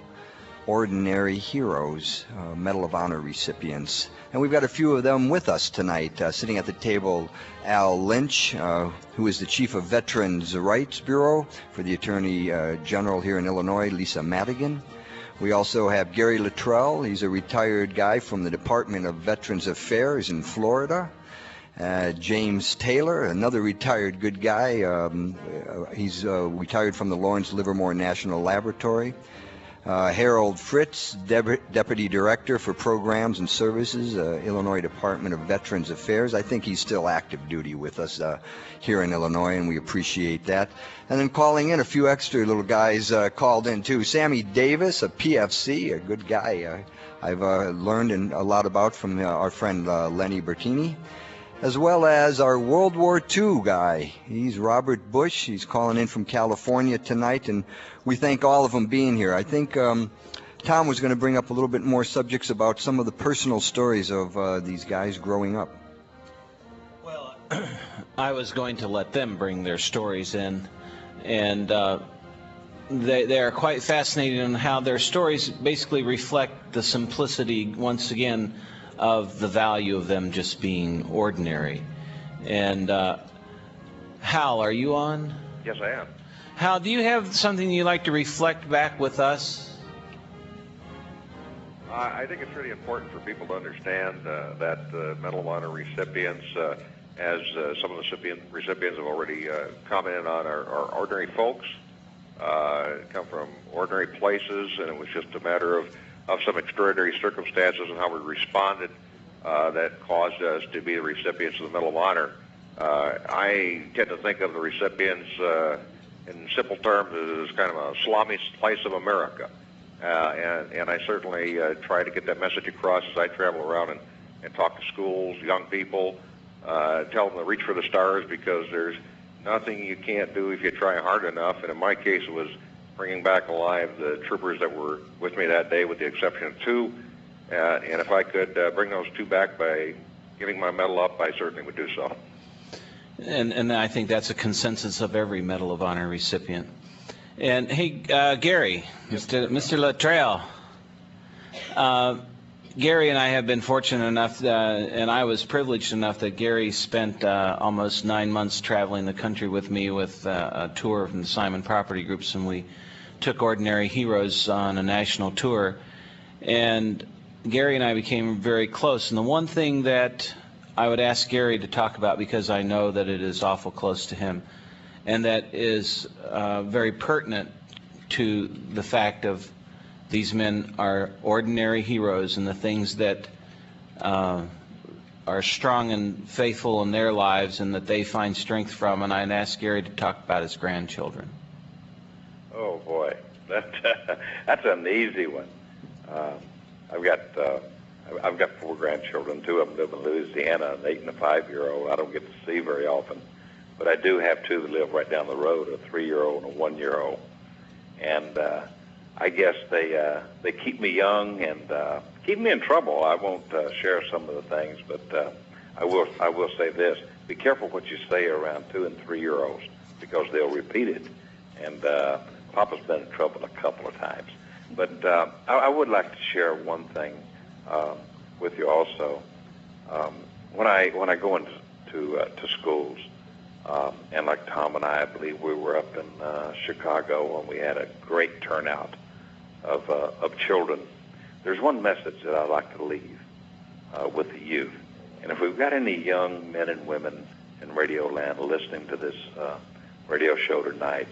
Ordinary Heroes, Medal of Honor recipients. And we've got a few of them with us tonight. Sitting at the table, Al Lynch, who is the Chief of Veterans Rights Bureau for the Attorney General here in Illinois, Lisa Madigan. We also have Gary Littrell. He's a retired guy from the Department of Veterans Affairs in Florida. James Taylor, another retired good guy. He's retired from the Lawrence Livermore National Laboratory. Harold Fritz, Deputy Director for Programs and Services, Illinois Department of Veterans Affairs. I think he's still active duty with us here in Illinois, and we appreciate that. And then calling in, a few extra little guys called in too. Sammy Davis, a PFC, a good guy I've learned a lot about from our friend Lenny Bertini, as well as our World War II guy. He's Robert Bush. He's calling in from California tonight, and we thank all of them being here. I think Tom was going to bring up a little bit more subjects about some of the personal stories of these guys growing up. Well, I was going to let them bring their stories in, and they are quite fascinating in how their stories basically reflect the simplicity, once again, of the value of them just being ordinary. And Hal, are you on? Yes, I am. Hal, do you have something you'd like to reflect back with us? I think it's really important for people to understand that Medal of Honor recipients, as some of the recipients have already commented on, are ordinary folks, come from ordinary places, and it was just a matter of some extraordinary circumstances and how we responded that caused us to be the recipients of the Medal of Honor. I tend to think of the recipients in simple terms as kind of a slummy slice of America. And I certainly try to get that message across as I travel around and talk to schools, young people, tell them to reach for the stars, because there's nothing you can't do if you try hard enough. And in my case, it was bringing back alive the troopers that were with me that day, with the exception of two. And if I could bring those two back by giving my medal up, I certainly would do so. And I think that's a consensus of every Medal of Honor recipient. And hey, Gary, Mr. Littrell, Gary and I have been fortunate enough, and I was privileged enough that Gary spent almost 9 months traveling the country with me with a tour from the Simon Property Groups, and we took Ordinary Heroes on a national tour. And Gary and I became very close. And the one thing that I would ask Gary to talk about, because I know that it is awful close to him, and that is very pertinent to the fact of these men are ordinary heroes, and the things that are strong and faithful in their lives and that they find strength from. And I'd ask Gary to talk about his grandchildren. Oh boy, that's an easy one. I've got 4 grandchildren. 2 of them live in Louisiana, an 8 and a 5-year-old. I don't get to see very often, but I do have 2 that live right down the road, a 3-year-old and a 1-year-old. And I guess they keep me young and keep me in trouble. I won't share some of the things, but I will say this: be careful what you say around 2 and 3-year-olds, because they'll repeat it. And Papa's been in trouble a couple of times. But I would like to share one thing with you also. When I go into to schools, and like Tom and I believe we were up in Chicago, and we had a great turnout of children. There's one message that I'd like to leave with the youth. And if we've got any young men and women in Radio Land listening to this radio show tonight,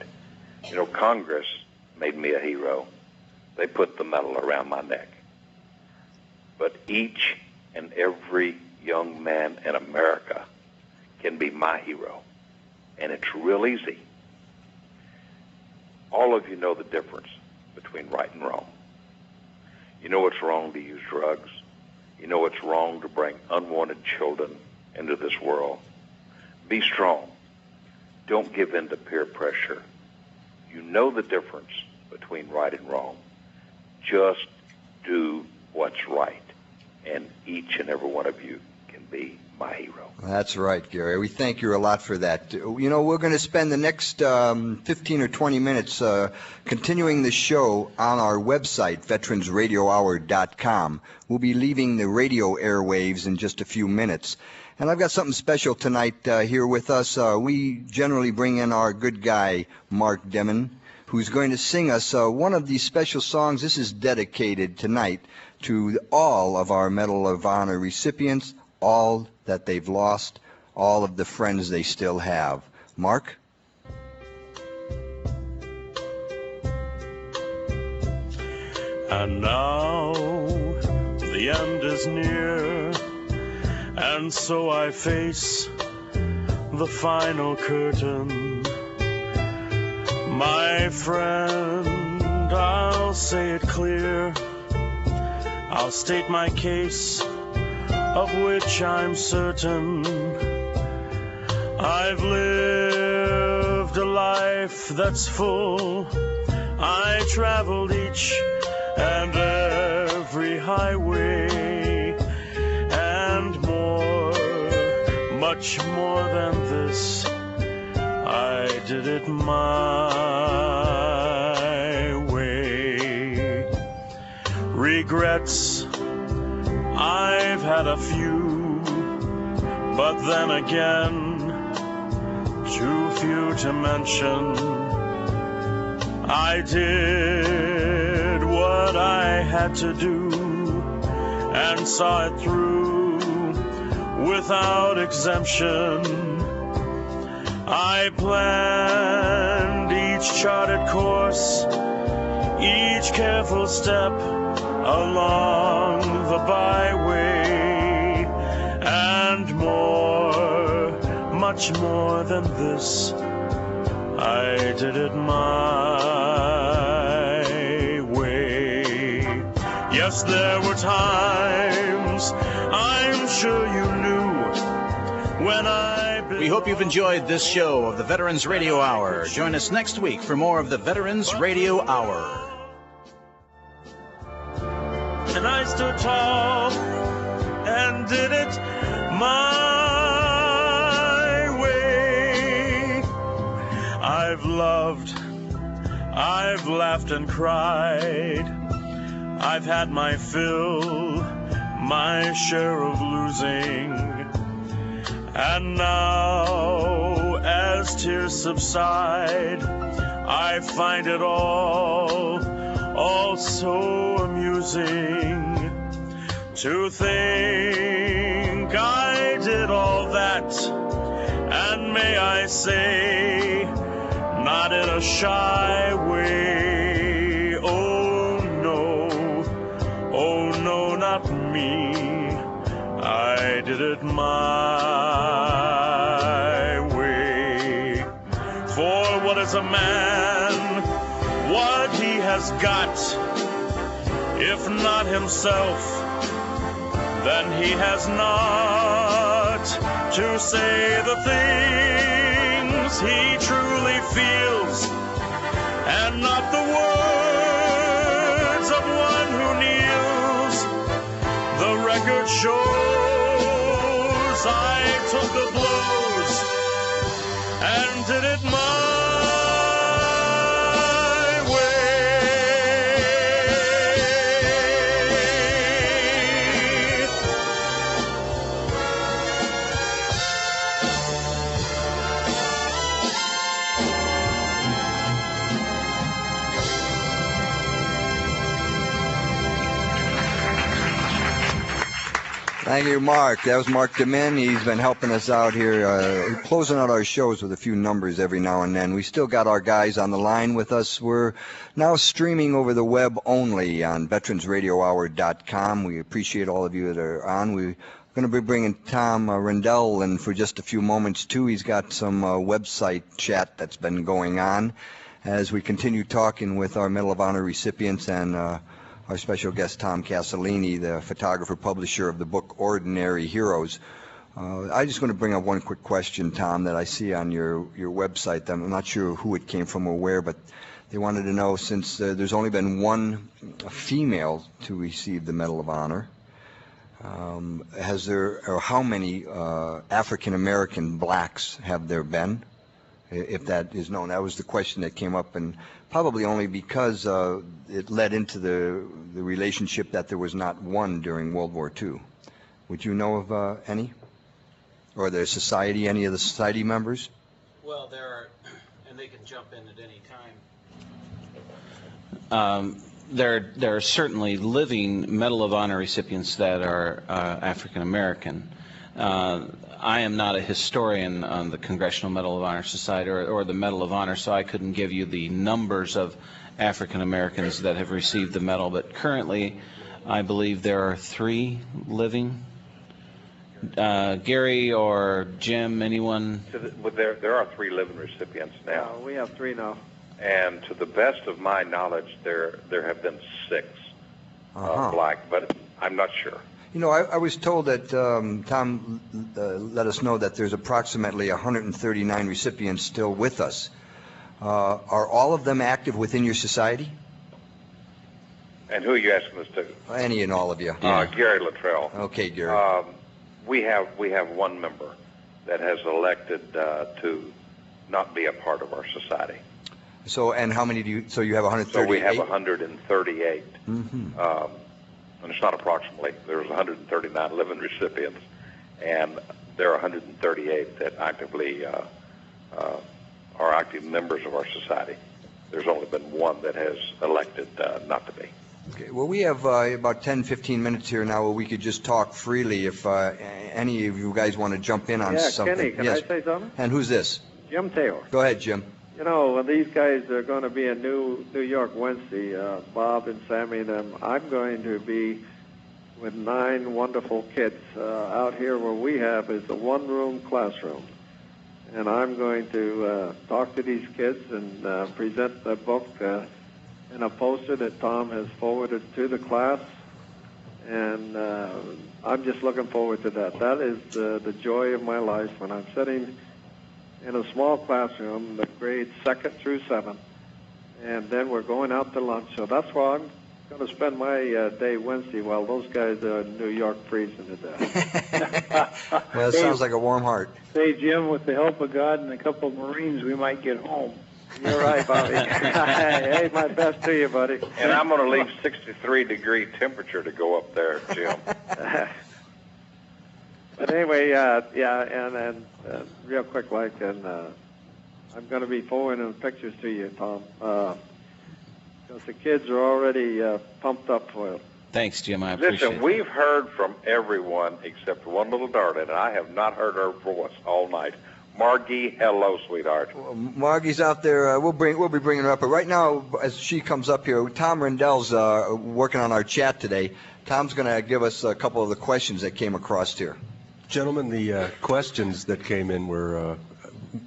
you know, Congress made me a hero. They put the medal around my neck. But each and every young man in America can be my hero. And it's real easy. All of you know the difference between right and wrong. You know it's wrong to use drugs. You know it's wrong to bring unwanted children into this world. Be strong. Don't give in to peer pressure. You know the difference between right and wrong. Just do what's right, and each and every one of you can be my hero. That's right, Gary. We thank you a lot for that. You know, we're going to spend the next 15 or 20 minutes continuing the show on our website, veteransradiohour.com. We'll be leaving the radio airwaves in just a few minutes. And I've got something special tonight here with us. We generally bring in our good guy, Mark Demon, who's going to sing us one of these special songs. This is dedicated tonight to all of our Medal of Honor recipients, all that they've lost, all of the friends they still have. Mark? And now the end is near, and so I face the final curtain. My friend, I'll say it clear, I'll state my case, of which I'm certain. I've lived a life that's full. I traveled each and every highway, and more, much more than this, I did it my way. Regrets, I've had a few, but then again, too few to mention. I did what I had to do and saw it through without exemption. I planned each charted course, each careful step along the byway, and more, much more than this, I did it my way. Yes, there were times, I'm sure you knew, when We hope you've enjoyed this show of the Veterans Radio Hour. Join us next week for more of the Veterans Radio Hour. And I stood tall and did it my way. I've loved, I've laughed and cried. I've had my fill, my share of losing. And now, as tears subside, I find it all so amusing to think I did all that, and may I say, not in a shy way. Oh no, not me. I did it my way. For what is a man, what he has got, if not himself, then he has not to say the things he truly feels, and not the words of one who kneels. The record shows I took the blows and did it my Thank you, Mark. That was Mark DeMin. He's been helping us out here, closing out our shows with a few numbers every now and then. We still got our guys on the line with us. We're now streaming over the web only on veteransradiohour.com. We appreciate all of you that are on. We're going to be bringing Tom Rendell in for just a few moments, too. He's got some website chat that's been going on as we continue talking with our Medal of Honor recipients and our special guest, Tom Casalini, the photographer, publisher of the book Ordinary Heroes. I just want to bring up one quick question, Tom, that I see on your website. I'm not sure who it came from or where, but They wanted to know, since there's only been one female to receive the Medal of Honor, how many African American blacks have there been, if that is known? That was the question that came up, and probably only because it led into the relationship that there was not one during World War II. Would you know of any? Or the society, any of the society members? Well, there are, and they can jump in at any time. There are certainly living Medal of Honor recipients that are African American. I am not a historian on the Congressional Medal of Honor Society or the Medal of Honor, so I couldn't give you the numbers of African Americans that have received the medal. But currently, I believe there are 3 living. Gary or Jim, anyone? There are 3 living recipients now. We have 3 now. And to the best of my knowledge, there have been 6 black, but I'm not sure. You know, I was told that Tom let us know that there's approximately 139 recipients still with us. Are all of them active within your society? And who are you asking this to? Any and all of you. Gary Littrell. Okay, Gary. We have one member that has elected to not be a part of our society. So, and how many do you? So you have 138. So we have 138. Mm-hmm. And it's not approximately. There's 139 living recipients, and there are 138 that actively are active members of our society. There's only been one that has elected not to be. Okay. Well, we have about 10, 15 minutes here now where we could just talk freely if any of you guys want to jump in on something. Kenny, can I say something? And who's this? Jim Taylor. Go ahead, Jim. You know, these guys are going to be in New York Wednesday, Bob and Sammy and them. I'm going to be with 9 wonderful kids out here where we have is a one-room classroom. And I'm going to talk to these kids and present the book in a poster that Tom has forwarded to the class. And I'm just looking forward to that. That is the joy of my life when I'm sitting in a small classroom, the grades 2nd through 7th, and then we're going out to lunch. So that's why I'm going to spend my day Wednesday while those guys are in New York freezing to death. Well, that sounds like a warm heart. Say, Jim, with the help of God and a couple of Marines, we might get home. You're right, Bobby. Hey, my best to you, buddy. And I'm going to leave 63-degree temperature to go up there, Jim. But anyway, and real quick, and I'm going to be forwarding pictures to you, Tom, because the kids are already pumped up for it. Thanks, Jim. I appreciate it. Listen, we've heard from everyone except one little darling, and I have not heard her voice all night. Margie, hello, sweetheart. Well, Margie's out there. We'll be bringing her up. But right now, as she comes up here, Tom Rendell's working on our chat today. Tom's going to give us a couple of the questions that came across here. Gentlemen, the questions that came in were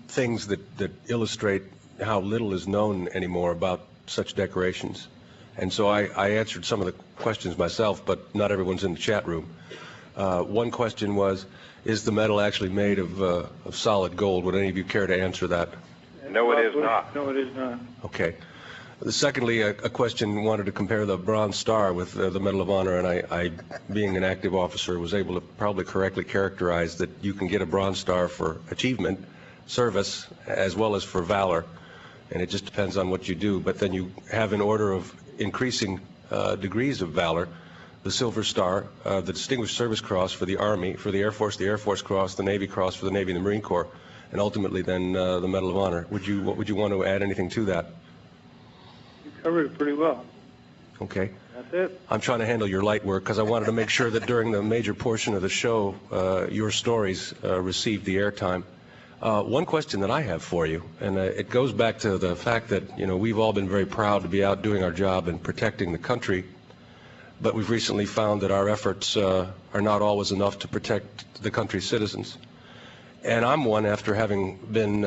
things that illustrate how little is known anymore about such decorations. And so I answered some of the questions myself, but not everyone's in the chat room. One question was, is the medal actually made of solid gold? Would any of you care to answer that? No, it is not. No, it is not. Okay. Secondly, a question wanted to compare the Bronze Star with the Medal of Honor, and I, being an active officer, was able to probably correctly characterize that you can get a Bronze Star for achievement, service, as well as for valor, and it just depends on what you do. But then you have, in order of increasing degrees of valor, the Silver Star, the Distinguished Service Cross for the Army, for the Air Force Cross, the Navy Cross for the Navy and the Marine Corps, and ultimately then the Medal of Honor. Would you want to add anything to that? Covered it pretty well. Okay. That's it. I'm trying to handle your light work because I wanted to make sure that during the major portion of the show, your stories received the airtime. One question that I have for you, and it goes back to the fact that, we've all been very proud to be out doing our job and protecting the country, but we've recently found that our efforts are not always enough to protect the country's citizens. And I'm one, after having been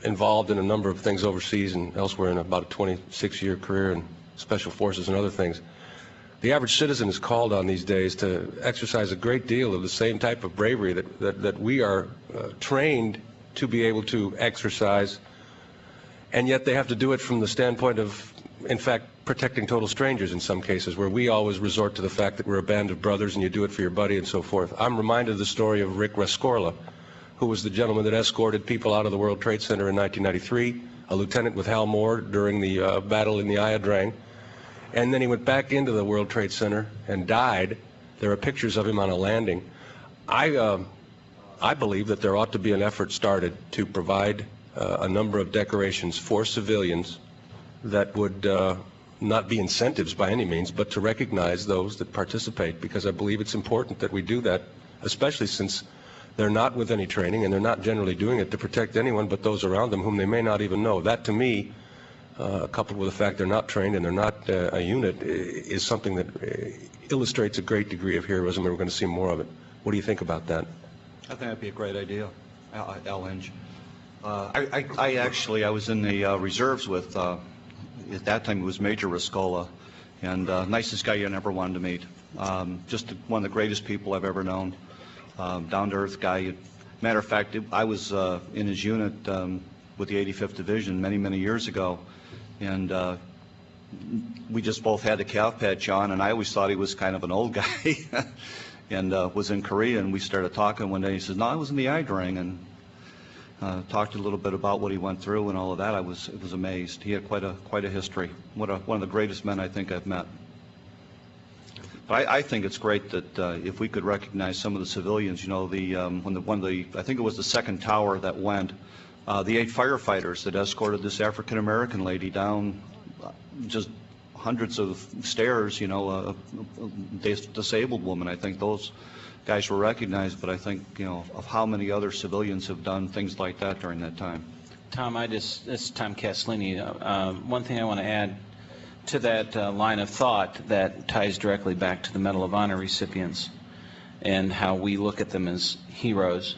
involved in a number of things overseas and elsewhere in about a 26-year career in special forces and other things. The average citizen is called on these days to exercise a great deal of the same type of bravery that we are trained to be able to exercise. and yet they have to do it from the standpoint of, in fact, protecting total strangers in some cases, where we always resort to the fact that we're a band of brothers and you do it for your buddy and so forth. I'm reminded of the story of Rick Rescorla, who was the gentleman that escorted people out of the World Trade Center in 1993, a lieutenant with Hal Moore during the battle in the Ayadrang, and then he went back into the World Trade Center and died. There are pictures of him on a landing. I believe that there ought to be an effort started to provide a number of decorations for civilians that would not be incentives by any means, but to recognize those that participate, because I believe it's important that we do that, especially since they're not with any training and they're not generally doing it to protect anyone but those around them whom they may not even know. That, to me, coupled with the fact they're not trained and they're not a unit, is something that illustrates a great degree of heroism, and we're going to see more of it. What do you think about that? I think that'd be a great idea, Lynch. I was in the reserves with, at that time it was Major Rescorla, and nicest guy you never wanted to meet. Just one of the greatest people I've ever known. Down-to-earth guy. Matter of fact, I was in his unit with the 85th Division many, many years ago, and we just both had the calf patch on, and I always thought he was kind of an old guy, and was in Korea, and we started talking one day. He says, "No, I was in the Ayadrang," and talked a little bit about what he went through and all of that. I was amazed. He had quite a history. One of the greatest men I think I've met. But I think it's great that if we could recognize some of the civilians, you know, I think it was the second tower that went, the 8 firefighters that escorted this African American lady down just hundreds of stairs, you know, a disabled woman. I think those guys were recognized, but I think, you know, of how many other civilians have done things like that during that time. Tom, this is Tom Casalini. One thing I want to add to that line of thought that ties directly back to the Medal of Honor recipients and how we look at them as heroes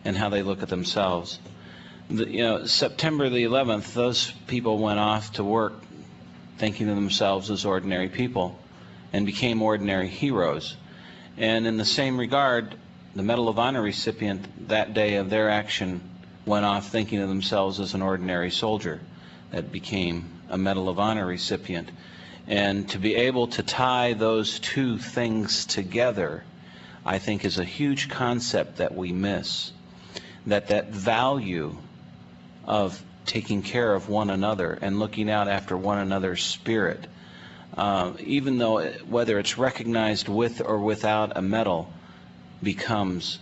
and how they look at themselves. September the 11th, those people went off to work thinking of themselves as ordinary people and became ordinary heroes. And in the same regard, the Medal of Honor recipient that day of their action went off thinking of themselves as an ordinary soldier that became a Medal of Honor recipient. And to be able to tie those two things together, I think, is a huge concept that we miss. That value of taking care of one another and looking out after one another's spirit, even though whether it's recognized with or without a medal, becomes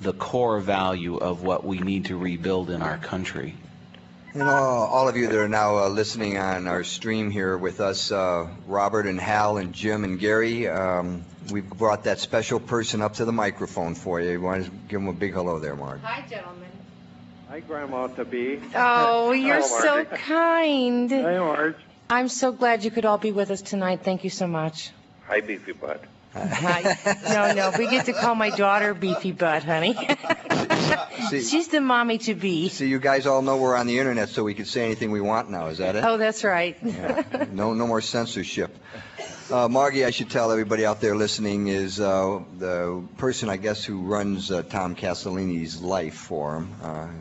the core value of what we need to rebuild in our country. And all of you that are now listening on our stream here with us, Robert and Hal and Jim and Gary, we've brought that special person up to the microphone for you. You want to give them a big hello there, Mark. Hi, gentlemen. Hi, Grandma-to-be. Oh, you're so kind. Hi, Marge. I'm so glad you could all be with us tonight. Thank you so much. Hi, Beefy Butt. Hi. No, we get to call my daughter Beefy Butt, honey. She's the mommy to be. See, you guys all know we're on the internet, so we can say anything we want now. Is that it? Oh, that's right. Yeah. No more censorship. Margie, I should tell everybody out there listening, is the person, I guess, who runs Tom Casalini's life for him.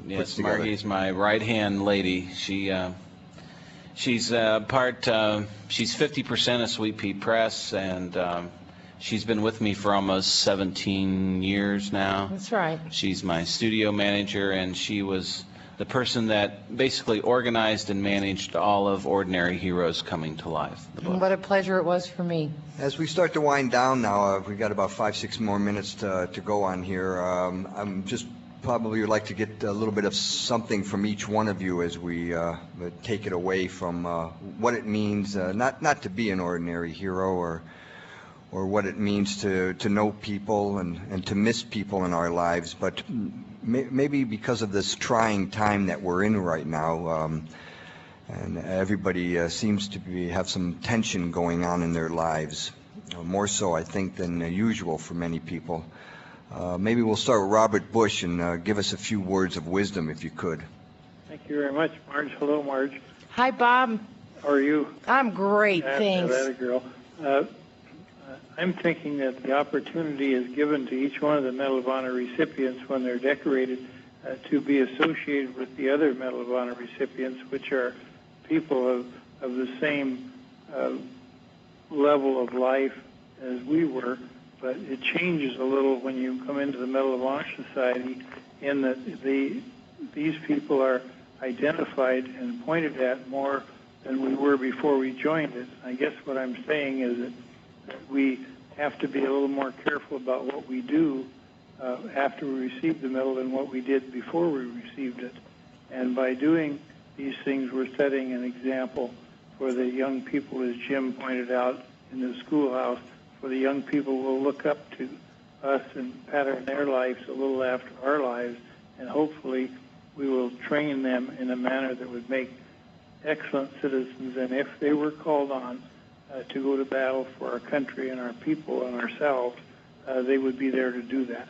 Yes, Margie's my right-hand lady. She's 50% of Sweet Pea Press, and she's been with me for almost 17 years now. That's right. She's my studio manager, and she was the person that basically organized and managed all of Ordinary Heroes Coming to Life. What a pleasure it was for me. As we start to wind down now, we've got about 5-6 more minutes to go on here. I'm just probably would like to get a little bit of something from each one of you as we take it away from what it means not to be an ordinary hero, or what it means to know people and to miss people in our lives, but maybe because of this trying time that we're in right now, and everybody seems to have some tension going on in their lives, more so I think than usual for many people. Maybe we'll start with Robert Bush and give us a few words of wisdom, if you could. Thank you very much, Marge. Hello, Marge. Hi, Bob. How are you? I'm great, thanks. That girl. I'm thinking that the opportunity is given to each one of the Medal of Honor recipients when they're decorated to be associated with the other Medal of Honor recipients, which are people of the same level of life as we were, but it changes a little when you come into the Medal of Honor Society in that these people are identified and pointed at more than we were before we joined it. I guess what I'm saying is that we have to be a little more careful about what we do after we receive the medal than what we did before we received it. And by doing these things, we're setting an example for the young people, as Jim pointed out, in the schoolhouse, for the young people who will look up to us and pattern their lives a little after our lives, and hopefully we will train them in a manner that would make excellent citizens. And if they were called on to go to battle for our country and our people and ourselves, they would be there to do that.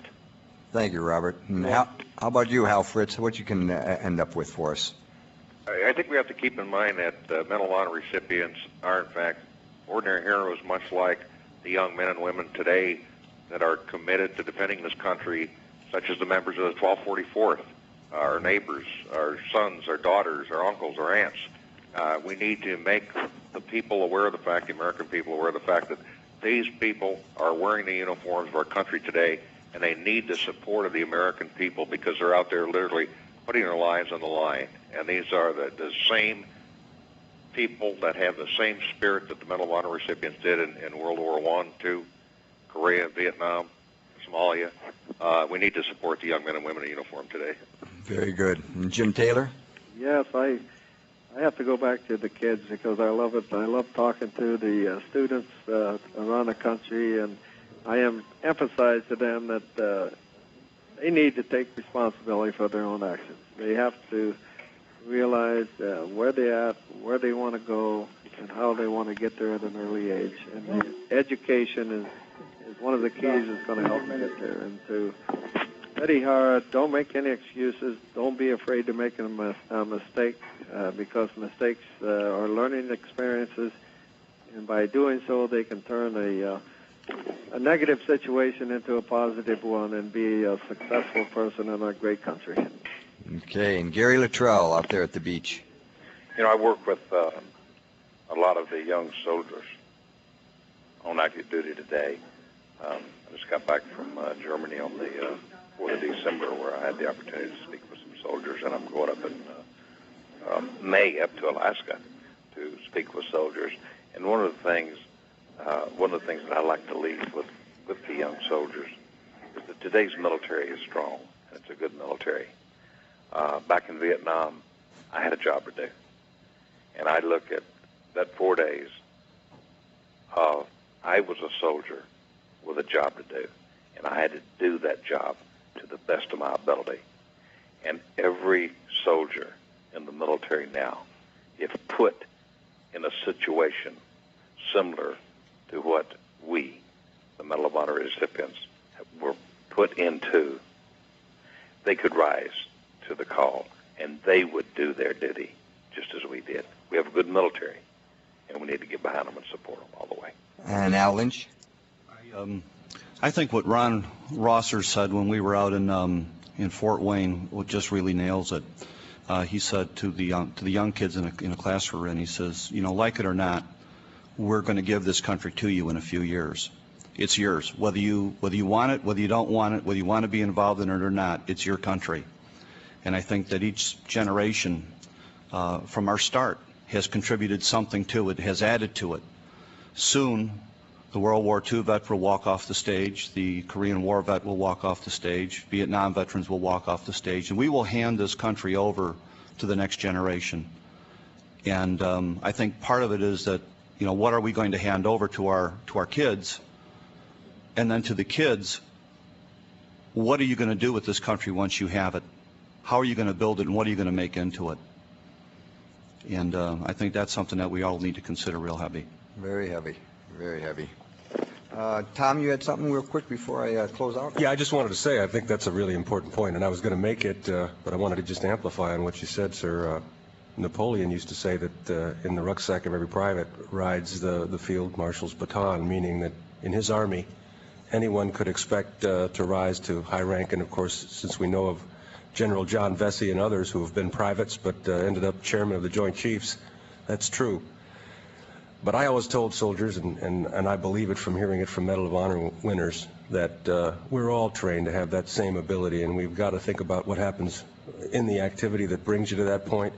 Thank you, Robert. And how about you, Hal Fritz? What you can end up with for us? I think we have to keep in mind that Medal of Honor recipients are, in fact, ordinary heroes, much like the young men and women today that are committed to defending this country, such as the members of the 1244th, our neighbors, our sons, our daughters, our uncles, our aunts. We need to make the people aware of the fact, the American people aware of the fact that these people are wearing the uniforms of our country today, and they need the support of the American people because they're out there literally putting their lives on the line. And these are the same people that have the same spirit that the Medal of Honor recipients did in World War I, II, Korea, Vietnam, Somalia. We need to support the young men and women in uniform today. Very good. And Jim Taylor? Yes, I have to go back to the kids because I love it. I love talking to the students around the country, and I emphasize to them that they need to take responsibility for their own actions. They have to realize where they're at, where they want to go, and how they want to get there at an early age. And education is one of the keys that's going to help them get there. And to study hard, don't make any excuses, don't be afraid to make a mistake because mistakes are learning experiences, and by doing so they can turn a negative situation into a positive one and be a successful person in our great country. Okay, and Gary Littrell out there at the beach. You know, I work with a lot of the young soldiers on active duty today. I just got back from Germany on the 4th of December, where I had the opportunity to speak with some soldiers, and I'm going up in May up to Alaska to speak with soldiers. And one of the things that I like to leave with the young soldiers is that today's military is strong, and it's a good military. Back in Vietnam, I had a job to do, and I look at that 4 days. I was a soldier with a job to do, and I had to do that job to the best of my ability. And every soldier in the military now, if put in a situation similar to what we, the Medal of Honor recipients, were put into, they could rise to the call, and they would do their duty just as we did. We have a good military, and we need to get behind them and support them all the way. And Al Lynch? I think what Ron Rosser said when we were out in Fort Wayne just really nails it. He said to the young kids in a class we're in, he says, you know, like it or not, we're going to give this country to you in a few years. It's yours. Whether you want it, whether you don't want it, whether you want to be involved in it or not, it's your country. And I think that each generation from our start has contributed something to it, has added to it. Soon, the World War II vet will walk off the stage, the Korean War vet will walk off the stage, Vietnam veterans will walk off the stage, and we will hand this country over to the next generation. And I think part of it is that, you know, what are we going to hand over to our kids? And then to the kids, what are you going to do with this country once you have it? How are you going to build it, and what are you going to make into it? And I think that's something that we all need to consider real heavy. Very heavy, very heavy. Tom, you had something real quick before I close out? Yeah, I just wanted to say I think that's a really important point, and I was going to make it, but I wanted to just amplify on what you said, sir. Napoleon used to say that in the rucksack of every private rides the field marshal's baton, meaning that in his army, anyone could expect to rise to high rank. And of course, since we know of General John Vesey and others who have been privates but ended up chairman of the Joint Chiefs. That's true. But I always told soldiers, and I believe it from hearing it from Medal of Honor winners, that we're all trained to have that same ability, and we've got to think about what happens in the activity that brings you to that point.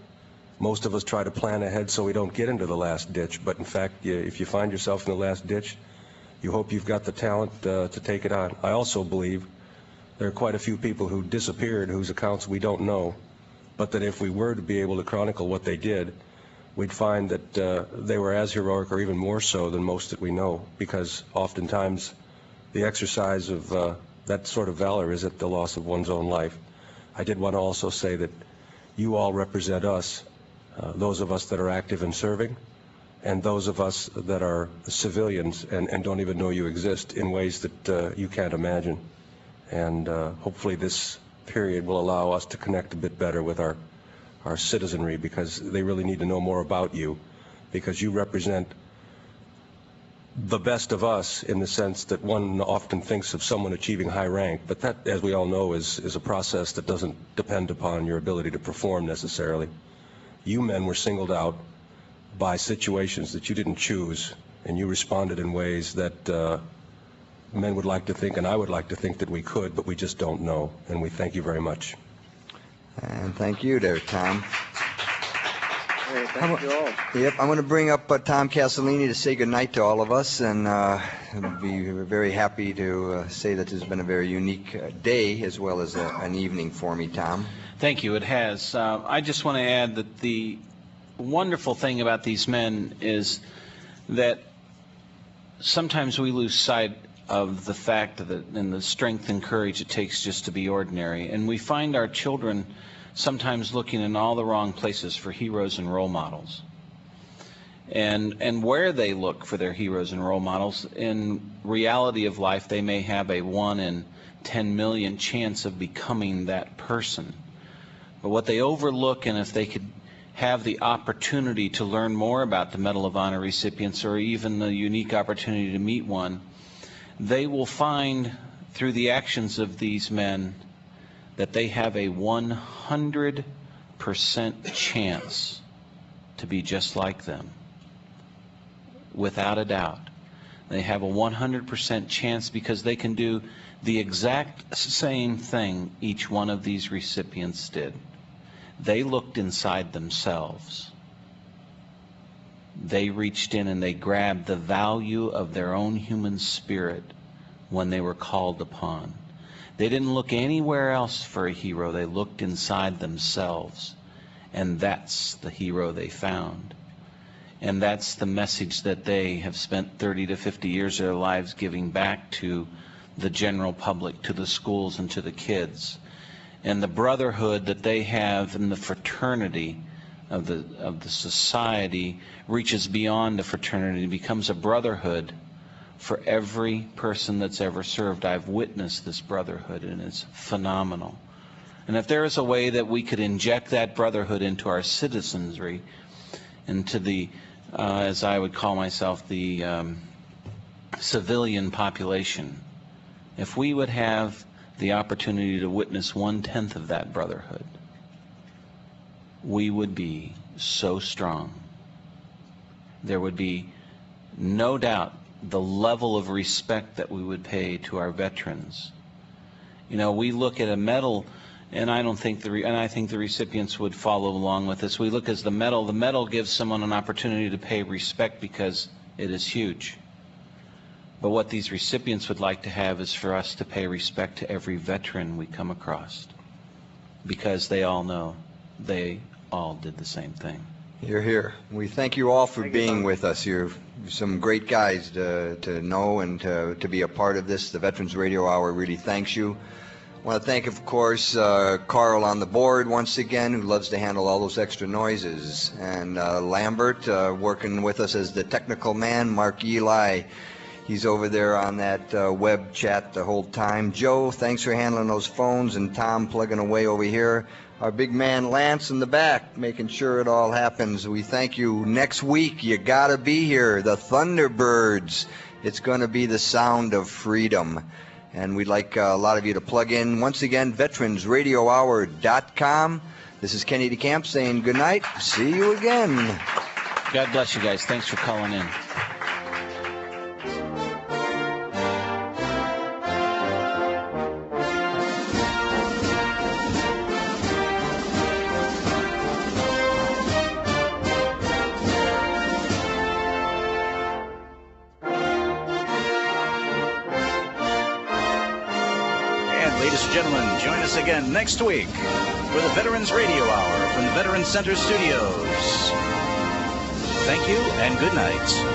Most of us try to plan ahead so we don't get into the last ditch, but in fact, if you find yourself in the last ditch, you hope you've got the talent to take it on. I also believe there are quite a few people who disappeared whose accounts we don't know, but that if we were to be able to chronicle what they did, we'd find that they were as heroic or even more so than most that we know, because oftentimes the exercise of that sort of valor is at the loss of one's own life. I did want to also say that you all represent us, those of us that are active and serving, and those of us that are civilians and don't even know you exist, in ways that you can't imagine. And hopefully this period will allow us to connect a bit better with our citizenry, because they really need to know more about you, because you represent the best of us in the sense that one often thinks of someone achieving high rank, but that, as we all know, is a process that doesn't depend upon your ability to perform necessarily. You men were singled out by situations that you didn't choose, and you responded in ways that men would like to think, and I would like to think, that we could, but we just don't know, and we thank you very much. And thank you there, Tom. Hey, thank you all. Yep, I'm going to bring up Tom Casalini to say goodnight to all of us, and I'll be very happy to say that this has been a very unique day as well as an evening for me, Tom. Thank you. It has. I just want to add that the wonderful thing about these men is that sometimes we lose sight of the fact that and the strength and courage it takes just to be ordinary, and we find our children sometimes looking in all the wrong places for heroes and role models, and where they look for their heroes and role models, in reality of life they may have a 1 in 10 million chance of becoming that person. But what they overlook, and if they could have the opportunity to learn more about the Medal of Honor recipients, or even the unique opportunity to meet one, they will find through the actions of these men that they have a 100% chance to be just like them. Without a doubt. They have a 100% chance because they can do the exact same thing each one of these recipients did. They looked inside themselves. They reached in and they grabbed the value of their own human spirit when they were called upon. They didn't look anywhere else for a hero. They looked inside themselves, and that's the hero they found. And that's the message that they have spent 30 to 50 years of their lives giving back to the general public, to the schools and to the kids. And the brotherhood that they have in the fraternity of the society reaches beyond the fraternity and becomes a brotherhood for every person that's ever served. I've witnessed this brotherhood, and it's phenomenal. And if there is a way that we could inject that brotherhood into our citizenry, into the, as I would call myself, the civilian population, if we would have the opportunity to witness 1/10 of that brotherhood, we would be so strong. There would be no doubt the level of respect that we would pay to our veterans. You know, we look at a medal, and I don't think I think the recipients would follow along with this. We look as the medal. The medal gives someone an opportunity to pay respect because it is huge. But what these recipients would like to have is for us to pay respect to every veteran we come across, because they all know they all did the same thing. You're here. We thank you all for being with us. You're some great guys to know and to be a part of this. The Veterans Radio Hour really thanks you. I want to thank, of course, Carl on the board once again, who loves to handle all those extra noises, and Lambert working with us as the technical man, Mark Eli. He's over there on that web chat the whole time. Joe, thanks for handling those phones, and Tom plugging away over here. Our big man Lance in the back, making sure it all happens. We thank you. Next week, you got to be here. The Thunderbirds. It's going to be the sound of freedom. And we'd like a lot of you to plug in. Once again, veteransradiohour.com. This is Kenny DeCamp saying good night. See you again. God bless you guys. Thanks for calling in. Ladies and gentlemen, join us again next week for the Veterans Radio Hour from the Veterans Center Studios. Thank you and good night.